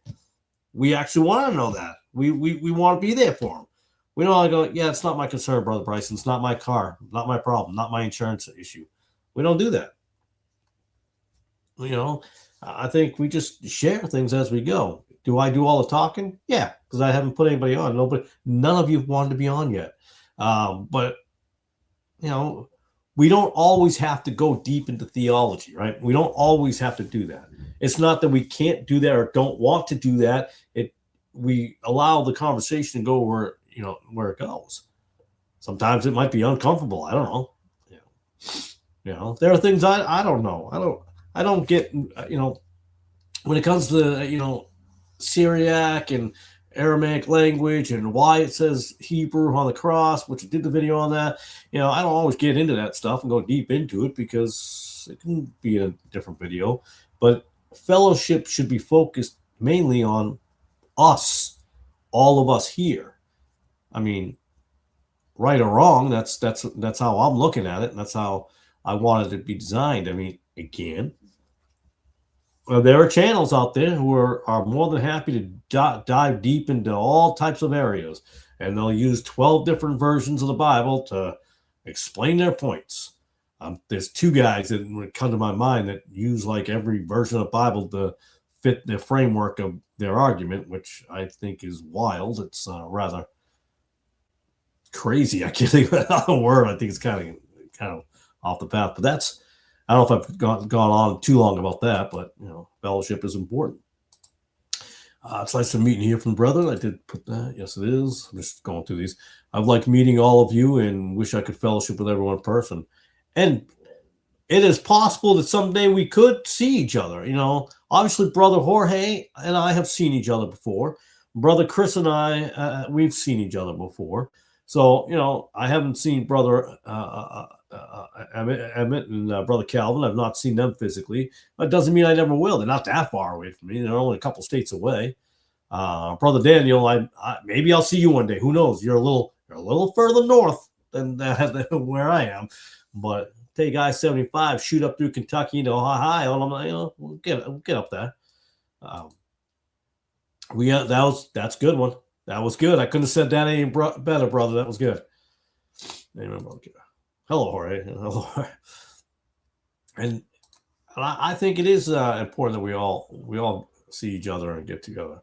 We actually want to know that. We want to be there for him. We don't want to go, yeah, it's not my concern, Brother Bryson. It's not my car, not my problem, not my insurance issue. We don't do that. I think we just share things as we go. Do I do all the talking? Yeah, because I haven't put anybody on. None of you have wanted to be on yet. But, we don't always have to go deep into theology, right? We don't always have to do that. It's not that we can't do that or don't want to do that. We allow the conversation to go where it goes. Sometimes it might be uncomfortable. I don't know. There are things I don't know. I don't get, when it comes to, Syriac and Aramaic language and why it says Hebrew on the cross, which I did the video on that. I don't always get into that stuff and go deep into it because it can be a different video. But fellowship should be focused mainly on us, all of us here. I mean, right or wrong, that's how I'm looking at it, and that's how I wanted it to be designed. I mean, again, there are channels out there who are more than happy to dive deep into all types of areas, and they'll use 12 different versions of the Bible to explain their points. There's two guys that would come to my mind that use like every version of the Bible to fit the framework of their argument, which I think is wild. It's rather crazy. I can't think of another word. I think it's kind of off the path, but that's, I don't know if I've gone on too long about that, but fellowship is important. It's nice to meet and hear from brethren. I did put that. Yes, it is. I'm just going through these. I've liked meeting all of you and wish I could fellowship with everyone in person. And it is possible that someday we could see each other. Obviously, Brother Jorge and I have seen each other before. Brother Chris and I, we've seen each other before. So, I haven't seen Brother Emmett and Brother Calvin. I've not seen them physically. That doesn't mean I never will. They're not that far away from me. They're only a couple states away. Brother Daniel, I maybe I'll see you one day. Who knows? You're a little further north than where I am. But take I-75, shoot up through Kentucky to Ohio, and I'm like, we'll get up there. That's a good one. That was good. I couldn't have said that any better, brother. That was good. Amen, brother. Hello, Jorge. Hello. And I think it is important that we all see each other and get together.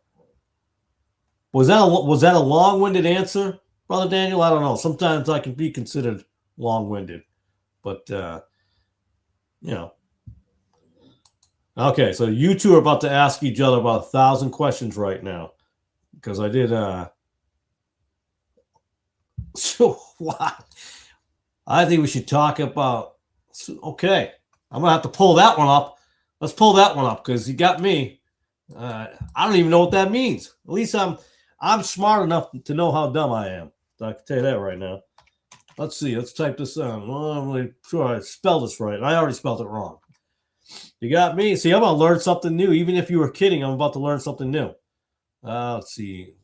Was that a long-winded answer, Brother Daniel? I don't know. Sometimes I can be considered long-winded, but Okay, so you two are about to ask each other about 1,000 questions right now, because I did. So what? I think we should talk about. Okay, I'm gonna have to pull that one up. Let's pull that one up because you got me. I don't even know what that means. At least I'm smart enough to know how dumb I am. I can tell you that right now. Let's see. Let's type this on. Well, I'm really sure I spelled this right. I already spelled it wrong. You got me. See, I'm gonna learn something new. Even if you were kidding, I'm about to learn something new. Let's see.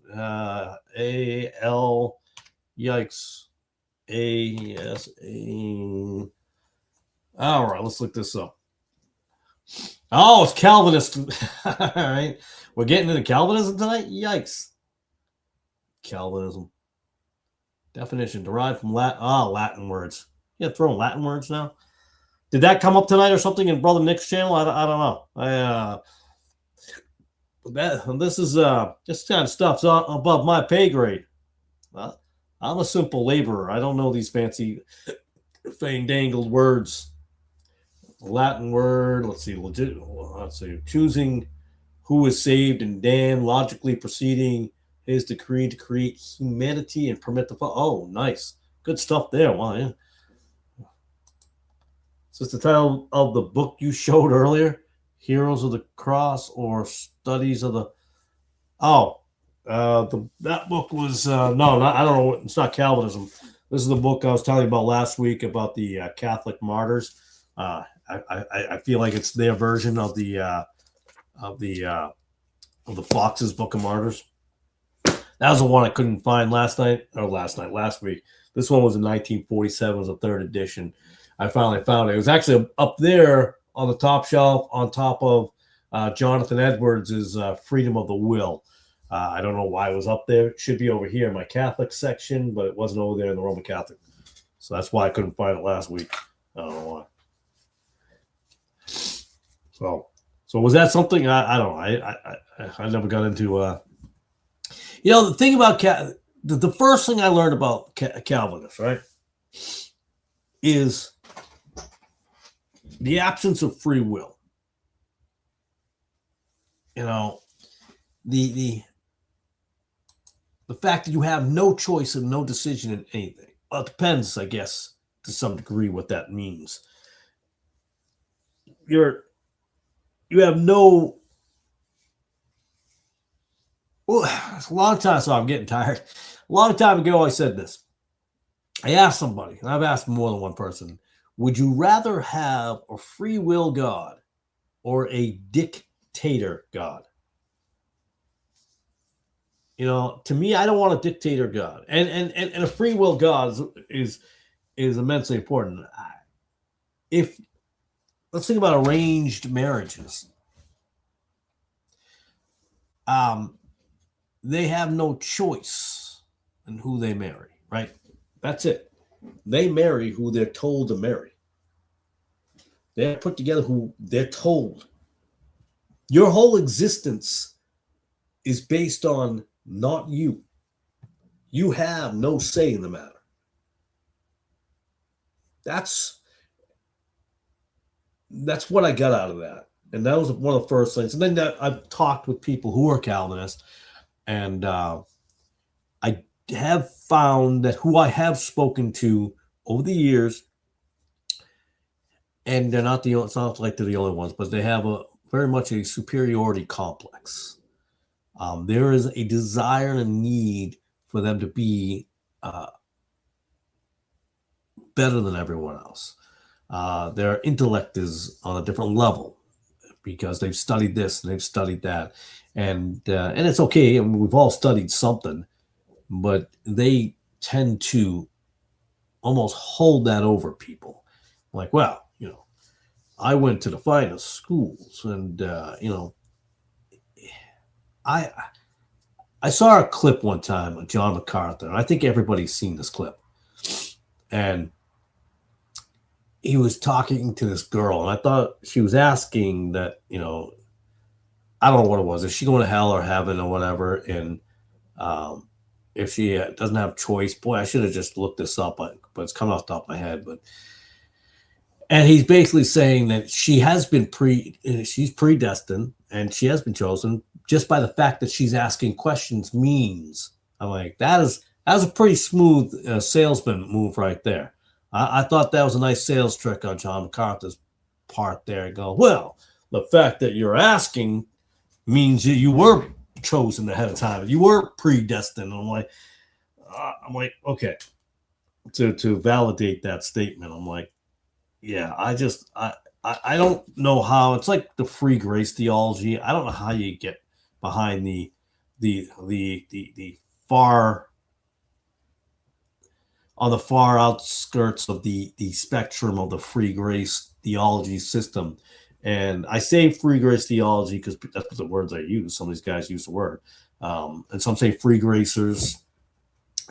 A-L. Yikes. A-S-A. All right, let's look this up. Oh, it's Calvinist. All right. We're getting into Calvinism tonight? Yikes. Calvinism. Definition derived from Latin words. Yeah, throwing Latin words now. Did that come up tonight or something in Brother Nick's channel? I don't know. This is just kind of stuff's above my pay grade. I'm a simple laborer. I don't know these fancy fandangled words. Latin word. Let's see. Choosing who is saved and damned, logically proceeding his decree to create humanity and permit the fall. Oh, nice. Good stuff there. Wow, yeah. Is this the title of the book you showed earlier? Heroes of the Cross or Studies of the... Oh, that book was... I don't know. It's not Calvinism. This is the book I was telling you about last week about the Catholic martyrs. I feel like it's their version of the Fox's Book of Martyrs. That was the one I couldn't find last week. This one was in 1947. It was a third edition. I finally found it. It was actually up there on the top shelf on top of Jonathan Edwards' Freedom of the Will. I don't know why it was up there. It should be over here in my Catholic section, but it wasn't over there in the Roman Catholic. So that's why I couldn't find it last week. I don't know why. So was that something? I don't know. I never got into... the thing about the first thing I learned about Calvinists, right, is the absence of free will. The fact that you have no choice and no decision in anything. Well, it depends, I guess, to some degree what that means. You have no... Well, it's a long time, so I'm getting tired. A long time ago, I said this. I asked somebody, and I've asked more than one person, would you rather have a free will God or a dictator God? To me, I don't want a dictator God. And a free will God is immensely important. Let's think about arranged marriages. they have no choice in who they marry, right? That's it. They marry who they're told to marry. They're put together who they're told. Your whole existence is based on not you. You have no say in the matter. That's that's what I got out of that. And that was one of the first things. And then I've talked with people who are Calvinists, and I have found that who I have spoken to over the years, and they're not the only, it's not like they're the only ones, but they have a very much a superiority complex. There is a desire and a need for them to be better than everyone else. Their intellect is on a different level because they've studied this and they've studied that, and it's okay. I mean, we've all studied something, but they tend to almost hold that over people. Like, well, I went to the finest schools, and I saw a clip one time of John MacArthur, and I think everybody's seen this clip. And he was talking to this girl, and I thought she was asking that, I don't know what it was. Is she going to hell or heaven or whatever? And if she doesn't have choice, boy, I should have just looked this up, but it's coming off the top of my head. And he's basically saying that she has been she's predestined and she has been chosen just by the fact that she's asking questions means. I'm like, that was a pretty smooth salesman move right there. I thought that was a nice sales trick on John MacArthur's part there. Go, well, the fact that you're asking means you were chosen ahead of time. You were predestined. I'm like, okay. To validate that statement, I'm like, yeah, I don't know how. It's like the free grace theology. I don't know how you get behind the far on the far outskirts of the spectrum of the free grace theology system. And I say free grace theology because that's the words I use. Some of these guys use the word, and some say free gracers.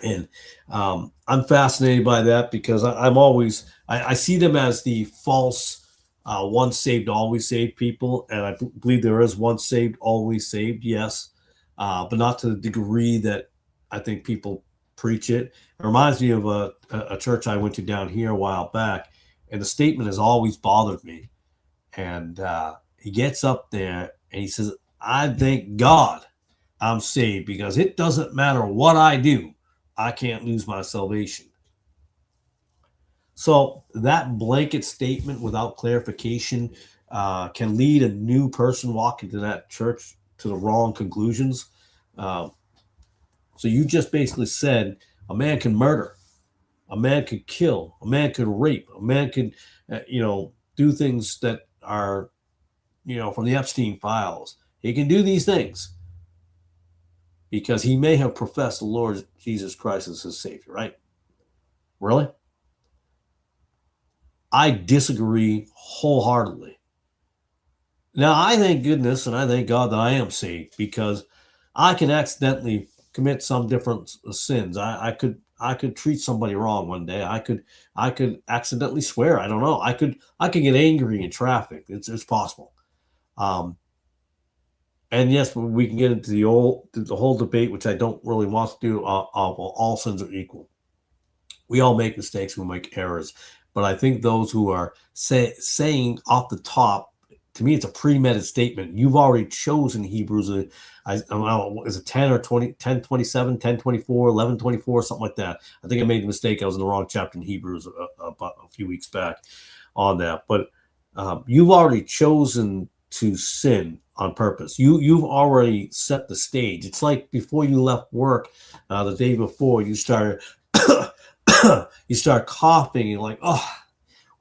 And I'm fascinated by that because I see them as the false once saved, always saved people. And I believe there is once saved, always saved, yes, but not to the degree that I think people preach it. It reminds me of a church I went to down here a while back, and the statement has always bothered me. And he gets up there and he says, I thank God I'm saved because it doesn't matter what I do. I can't lose my salvation. So that blanket statement without clarification can lead a new person walking to that church to the wrong conclusions. So you just basically said a man can murder, a man could kill, a man could rape, a man could, do things that are, from the Epstein files. He can do these things because he may have professed the Lord Jesus Christ as his Savior, right? Really? I disagree wholeheartedly. Now, I thank goodness and I thank God that I am saved because I can accidentally commit some different sins. I could treat somebody wrong one day. I could accidentally swear. I don't know. I could get angry in traffic. It's possible. And yes, we can get into the whole debate, which I don't really want to do. All sins are equal. We all make mistakes. We make errors. But I think those who are saying off the top, to me, it's a premeditated statement. You've already chosen Hebrews. I don't know, is it 10 or 20, 10, 27, 10, 24, 11, 24, something like that. I think I made a mistake. I was in the wrong chapter in Hebrews about a few weeks back on that. But you've already chosen to sin on purpose. You've already set the stage. It's like before you left work the day before, you started you start coughing and you're like, I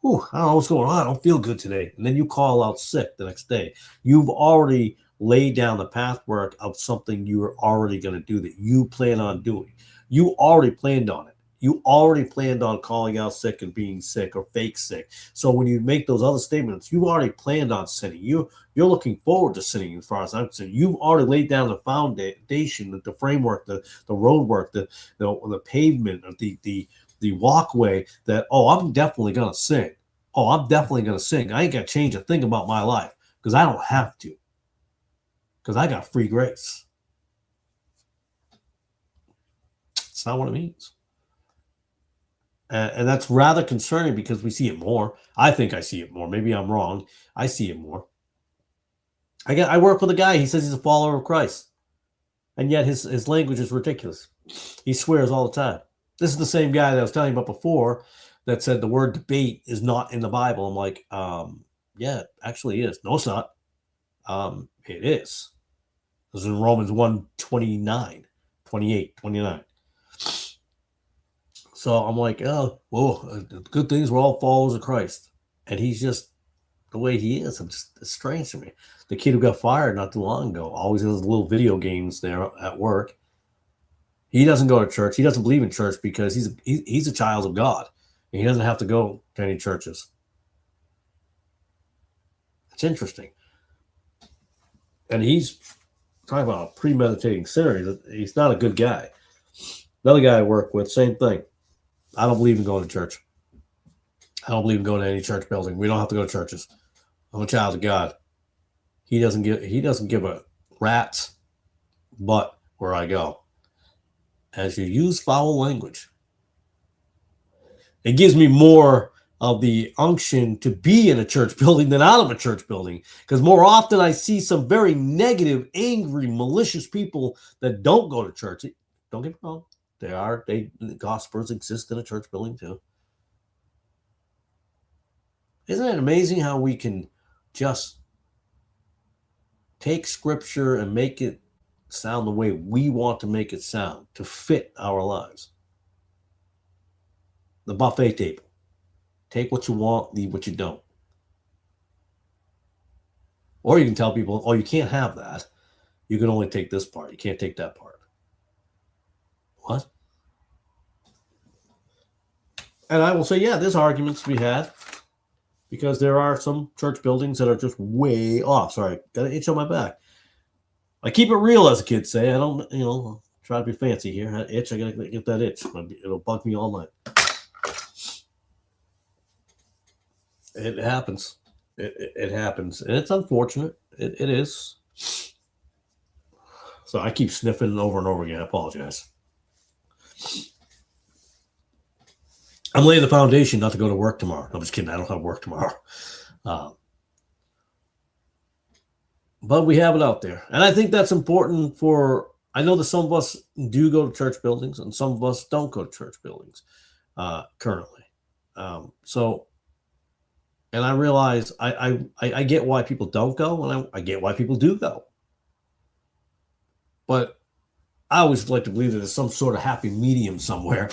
don't know what's going on. I don't feel good today. And then you call out sick the next day. You've already laid down the pathwork of something you were already going to do that you plan on doing. You already planned on it. You already planned on calling out sick and being sick or fake sick. So when you make those other statements, you already planned on sinning. You're looking forward to sinning, as far as I'm concerned. You've already laid down the foundation, the framework, the road work, the pavement, the walkway that, oh, I'm definitely gonna sin. Oh, I'm definitely gonna sing. I ain't got to change a thing about my life because I don't have to. Because I got free grace. It's not what it means. And that's rather concerning because we see it more. I think I see it more. Maybe I'm wrong. I see it more. I work with a guy. He says he's a follower of Christ. And yet his language is ridiculous. He swears all the time. This is the same guy that I was telling you about before that said the word debate is not in the Bible. I'm like, yeah, it actually is. No, it's not. It is. This is in Romans 1:29, 28, 29. So I'm like, oh, whoa, good things, we're all followers of Christ. And he's just the way he is. It's strange to me. The kid who got fired not too long ago always has little video games there at work. He doesn't go to church. He doesn't believe in church because he's a child of God. And he doesn't have to go to any churches. It's interesting. And he's talking about a premeditating sinner. He's not a good guy. Another guy I work with, same thing. I don't believe in going to church. I don't believe in going to any church building. We don't have to go to churches. I'm a child of God. He doesn't give a rat's butt where I go. As you use foul language, it gives me more of the unction to be in a church building than out of a church building. Because more often I see some very negative, angry, malicious people that don't go to church. Don't get me wrong. The gospels exist in a church building too. Isn't it amazing how we can just take scripture and make it sound the way we want to make it sound to fit our lives? The buffet table. Take what you want, leave what you don't. Or you can tell people, oh, you can't have that. You can only take this part. You can't take that part. What? And I will say, yeah, there's arguments to be had because there are some church buildings that are just way off. Sorry, got an itch on my back. I keep it real, as the kids say. I don't, try to be fancy here. That itch, I got to get that itch. It'll bug me all night. It happens. It happens. And it's unfortunate. It is. So I keep sniffing over and over again. I apologize. I'm laying the foundation not to go to work tomorrow. No, I'm just kidding. I don't have work tomorrow. But we have it out there. And I think that's important I know that some of us do go to church buildings and some of us don't go to church buildings currently. And I realize I get why people don't go, and I get why people do go. But I always like to believe that there's some sort of happy medium somewhere.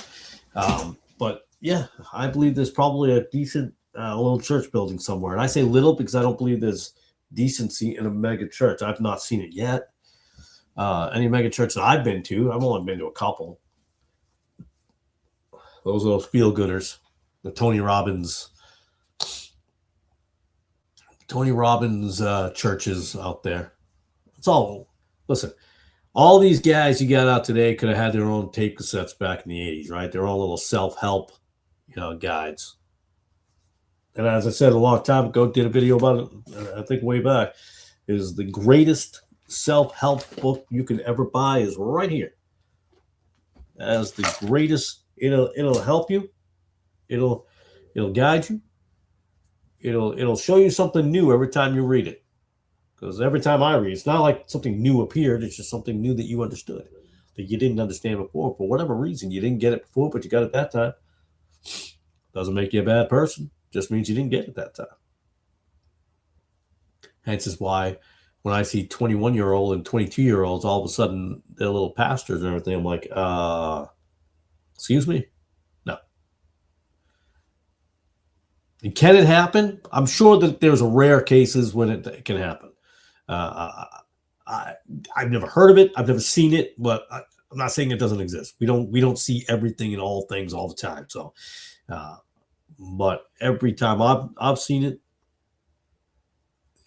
But yeah, I believe there's probably a decent little church building somewhere. And I say little because I don't believe there's decency in a mega church. I've not seen it yet. Any mega church that I've been to, I've only been to a couple. Those are those feel-gooders, the Tony Robbins churches out there. It's all, listen, all these guys you got out today could have had their own tape cassettes back in the 80s, right? Their own little self-help, guides. And as I said a long time ago, did a video about it, I think way back, is the greatest self-help book you can ever buy is right here. As the greatest, it'll help you. It'll guide you. It'll show you something new every time you read it. Because every time I read, it's not like something new appeared. It's just something new that you understood, that you didn't understand before. For whatever reason, you didn't get it before, but you got it that time. Doesn't make you a bad person. Just means you didn't get it that time. Hence is why when I see 21-year-old and 22-year-olds, all of a sudden they're little pastors and everything, I'm like, excuse me? No. And can it happen? I'm sure that there's rare cases when it can happen. I've never heard of it. I've never seen it, but I'm not saying it doesn't exist. We don't see everything in all things all the time. So, but every time I've seen it,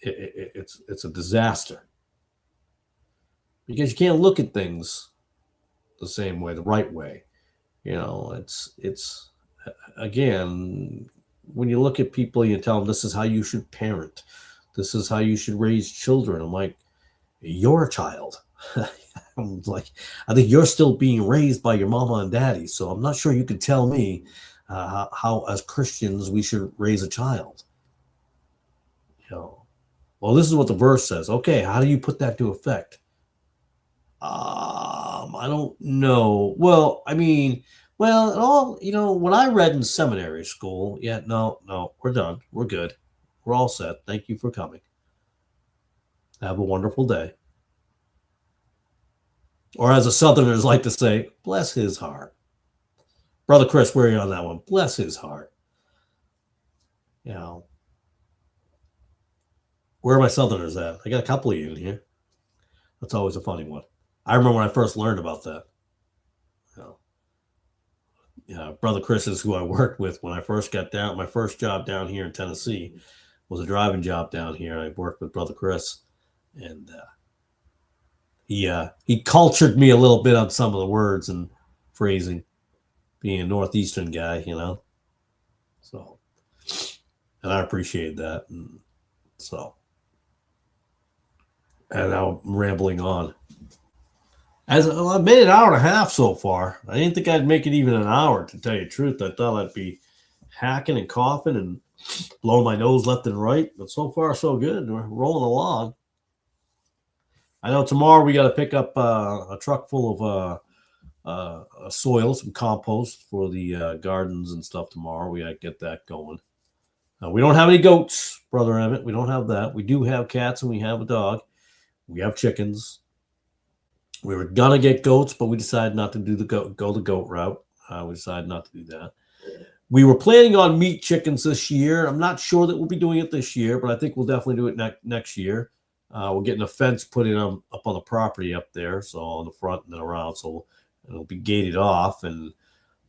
it's a disaster because you can't look at things the same way, the right way. It's again, when you look at people, you tell them this is how you should parent, this is how you should raise children. I'm like, you're a child. I'm like, I think you're still being raised by your mama and daddy. So I'm not sure you can tell me how, as Christians, we should raise a child. Well, this is what the verse says. Okay, how do you put that to effect? I don't know. Well, I mean, all what I read in seminary school. Yeah, no, we're done. We're good. We're all set. Thank you for coming. Have a wonderful day. Or as the Southerners like to say, bless his heart. Brother Chris, where are you on that one? Bless his heart. Where are my Southerners at? I got a couple of you in here. That's always a funny one. I remember when I first learned about that. Brother Chris is who I worked with when I first got down. My first job down here in Tennessee was a driving job down here. I worked with Brother Chris, and he cultured me a little bit on some of the words and phrasing, being a Northeastern guy, So, and I appreciate that. And now I'm rambling on. I've made an hour and a half so far. I didn't think I'd make it even an hour, to tell you the truth. I thought I'd be hacking and coughing and blowing my nose left and right, but so far so good. We're rolling along. I know tomorrow we got to pick up a truck full of soil, some compost for the gardens and stuff tomorrow. We got to get that going. We don't have any goats, Brother Emmett. We don't have that. We do have cats and we have a dog. We have chickens. We were gonna get goats, but we decided not to do the goat route. We decided not to do that. We were planning on meat chickens this year. I'm not sure that we'll be doing it this year, but I think we'll definitely do it next year. We're getting a fence put in up on the property up there, so on the front and then around, so it'll be gated off, and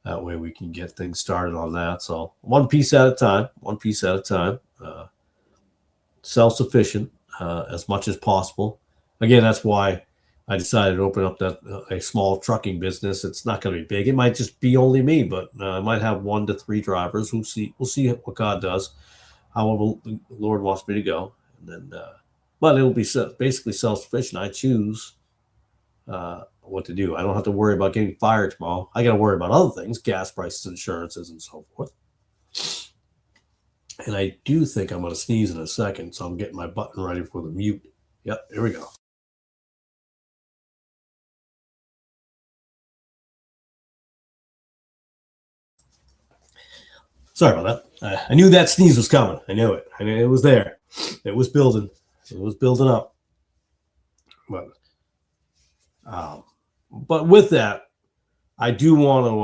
that way we can get things started on that. So one piece at a time, self-sufficient as much as possible. Again, that's why I decided to open up a small trucking business. It's not going to be big. It might just be only me, but I might have 1 to 3 drivers. We'll see what God does, however the Lord wants me to go. And then, but it'll be basically self-sufficient. I choose what to do. I don't have to worry about getting fired tomorrow. I got to worry about other things, gas prices, insurances, and so forth. And I do think I'm going to sneeze in a second, so I'm getting my button ready for the mute. Yep, here we go. Sorry about that. I knew that sneeze was coming. I knew it. I knew it was there. It was building. It was building up. But with that, I do want to.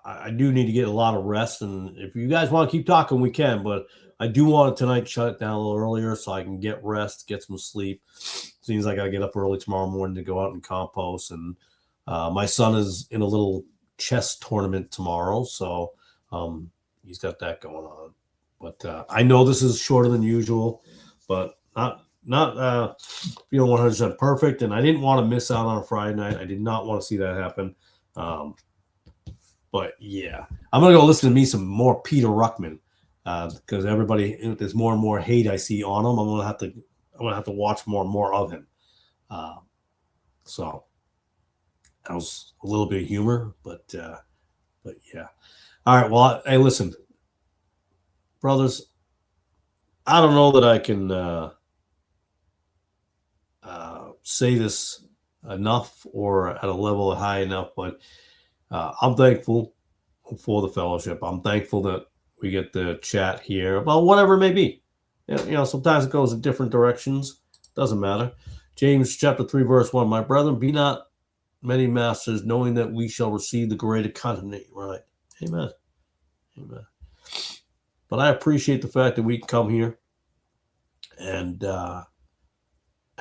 I do need to get a lot of rest. And if you guys want to keep talking, we can. But I do want to tonight shut it down a little earlier so I can get rest, get some sleep. Seems like I get up early tomorrow morning to go out and compost. And my son is in a little chess tournament tomorrow, so he's got that going on. But I know this is shorter than usual, but not feeling 100% perfect. And I didn't want to miss out on a Friday night. I did not want to see that happen. But yeah, I'm gonna go listen to me some more Peter Ruckman because everybody, there's more and more hate I see on him. I'm gonna have to watch more and more of him. So that was a little bit of humor, but yeah. All right. Well, hey, listen, brothers. I don't know that I can say this enough or at a level high enough, but I'm thankful for the fellowship. I'm thankful that we get to chat here about whatever it may be. Sometimes it goes in different directions. Doesn't matter. James chapter 3, verse 1. My brethren, be not many masters, knowing that we shall receive the greater condemnation. Right. Amen. Amen. But I appreciate the fact that we can come here and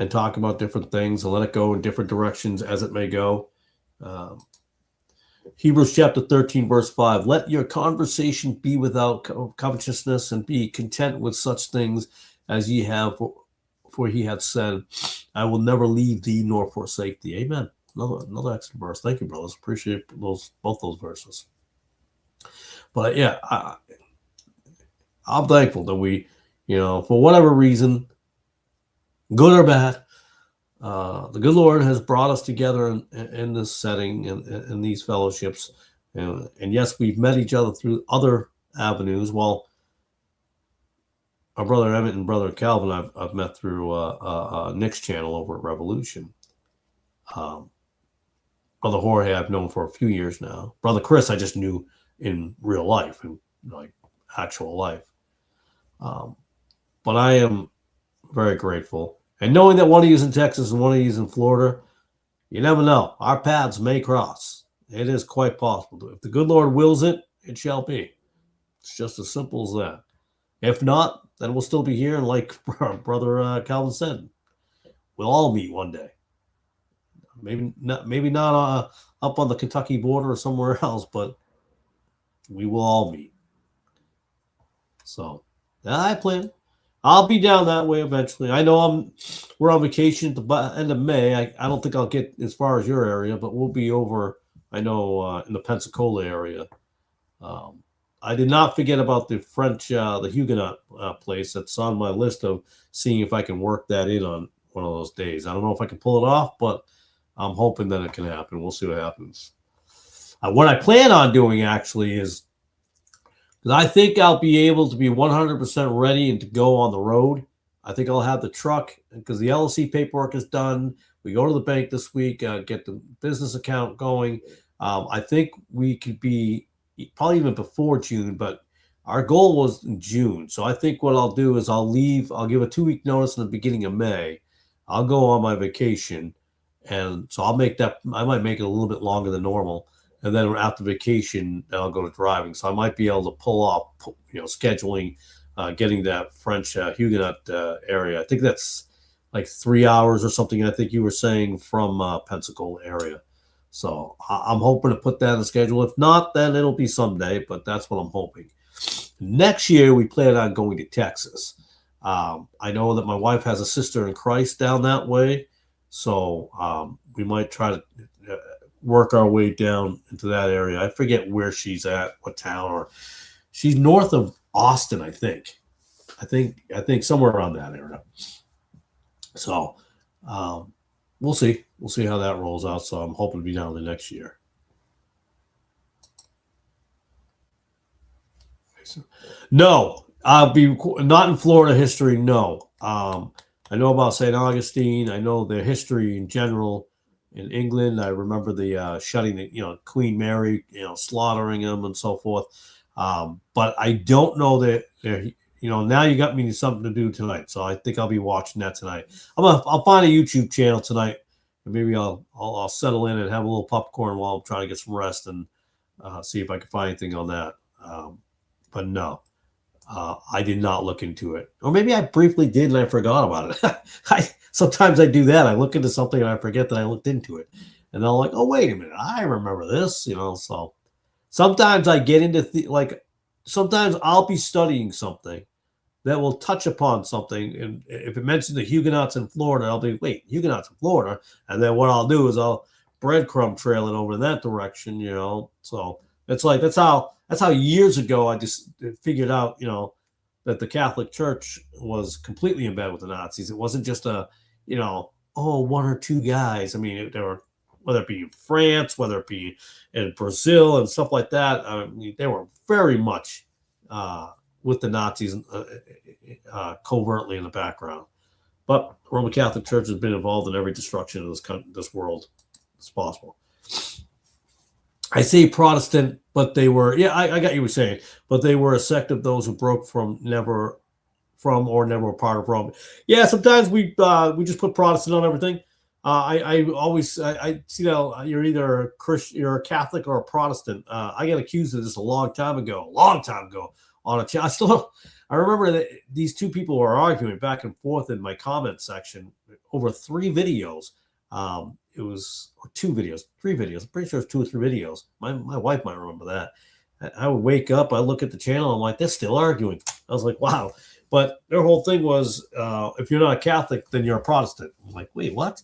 talk about different things and let it go in different directions as it may go. Um, Hebrews chapter 13, verse 5. Let your conversation be without covetousness, and be content with such things as ye have, for he hath said, I will never leave thee nor forsake thee. Amen. Another excellent verse. Thank you, brothers. Appreciate both those verses. But yeah, I'm thankful that we, for whatever reason, good or bad, the good Lord has brought us together in this setting, in these fellowships. And yes, we've met each other through other avenues. Well, our brother Emmett and brother Calvin, I've met through Nick's channel over at Revolution. Brother Jorge, I've known for a few years now. Brother Chris, I just knew in real life, in like actual life. But I am very grateful. And knowing that one of you is in Texas and one of you is in Florida, you never know. Our paths may cross. It is quite possible. If the good Lord wills it, it shall be. It's just as simple as that. If not, then we'll still be here. And like Brother Calvin said, we'll all meet one day. Maybe not up on the Kentucky border or somewhere else, but we will all meet. So I plan. I'll be down that way eventually. I know we're on vacation at the end of May. I don't think I'll get as far as your area, but we'll be over, I know, in the Pensacola area. I did not forget about the French, the Huguenot place. That's on my list of seeing if I can work that in on one of those days. I don't know if I can pull it off, but I'm hoping that it can happen. We'll see what happens. What I plan on doing actually is, I think I'll be able to be 100% ready and to go on the road. I think I'll have the truck because the LLC paperwork is done. We go to the bank this week, get the business account going. I think we could be probably even before June, but our goal was in June. So I think what I'll do is I'll give a 2-week notice in the beginning of May. I'll go on my vacation. And so I might make it a little bit longer than normal. And then after vacation, I'll go to driving. So I might be able to pull off, scheduling, getting that French Huguenot area. I think that's like 3 hours or something. I think you were saying from Pensacola area. So I'm hoping to put that in the schedule. If not, then it'll be someday, but that's what I'm hoping. Next year, we plan on going to Texas. I know that my wife has a sister in Christ down that way. So we might try to work our way down into that area. I forget where she's at, what town, or she's north of Austin, I think. I think somewhere around that area. So we'll see. We'll see how that rolls out. So I'm hoping to be down the next year. No, I'll be not in Florida history. No. I know about St. Augustine. I know their history in general in England. I remember the shutting the, Queen Mary, slaughtering them and so forth. But I don't know that they're, now you got me something to do tonight. So I think I'll be watching that tonight. I'll find a YouTube channel tonight, and maybe I'll settle in and have a little popcorn while I'm trying to get some rest and see if I can find anything on that. But no. I did not look into it. Or maybe I briefly did and I forgot about it. Sometimes I do that. I look into something and I forget that I looked into it. And then I'm like, oh, wait a minute. I remember this, So sometimes I get into sometimes I'll be studying something that will touch upon something. And if it mentions the Huguenots in Florida, I'll be, wait, Huguenots in Florida. And then what I'll do is I'll breadcrumb trail it over in that direction, So it's like, that's how years ago I just figured out, that the Catholic Church was completely in bed with the Nazis. It wasn't just one or two guys. I mean, there were, whether it be in France, whether it be in Brazil and stuff like that. I mean, they were very much with the Nazis covertly in the background. But the Roman Catholic Church has been involved in every destruction of this world as possible. I say Protestant, but they were, I got what you were saying, but they were a sect of those who broke from never were part of Rome. Yeah, sometimes we just put Protestant on everything. I always see that you're either a Christian, you're a Catholic or a Protestant. I got accused of this a long time ago on a channel. I remember that these two people were arguing back and forth in my comment section over 3 videos. it was or 2 videos, 3 videos. I'm pretty sure it's 2 or 3 videos. My wife might remember that. I would wake up, I look at the channel, I'm like, they're still arguing. I was like, wow. But their whole thing was, if you're not a Catholic, then you're a Protestant. I'm like, wait, what?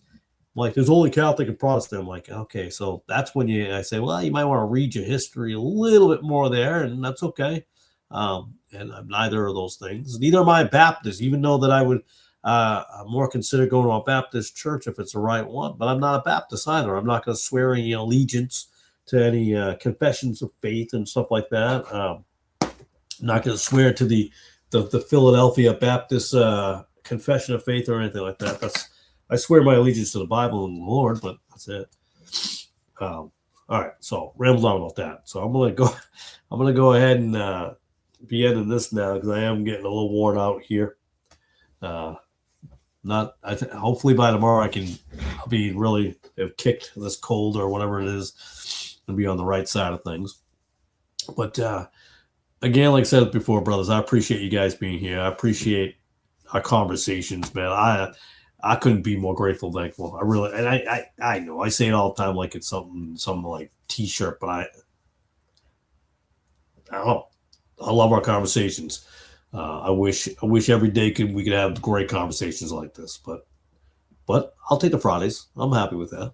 I'm like, there's only Catholic and Protestant. I'm like, okay, so that's when I say, well, you might want to read your history a little bit more there, and that's okay. And I'm neither of those things. Neither am I a Baptist, even though that I would more consider going to a Baptist church if it's the right one. But I'm not a Baptist either. I'm not going to swear any allegiance to any confessions of faith and stuff like that. I'm not going to swear to the Philadelphia Baptist confession of faith or anything like that. I swear my allegiance to the Bible and the Lord, but that's it. All right, so rambled on about that. So I'm gonna go ahead and be ending this now because I am getting a little worn out here. Hopefully by tomorrow I'll be really have kicked this cold or whatever it is and be on the right side of things. But again, like I said before, brothers, I appreciate you guys being here. I appreciate our conversations, man. I couldn't be more grateful, thankful. I really, and I know I say it all the time like it's something like T-shirt, but I don't know. I love our conversations. I wish every day we could have great conversations like this, but I'll take the Fridays. I'm happy with that.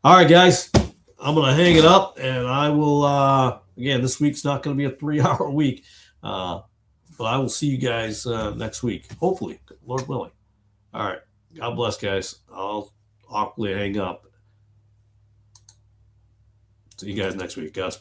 All right, guys, I'm gonna hang it up, and I will. Again, this week's not going to be a 3-hour week, but I will see you guys next week, hopefully, Lord willing. All right, God bless, guys. I'll awkwardly hang up. See you guys next week. Godspeed.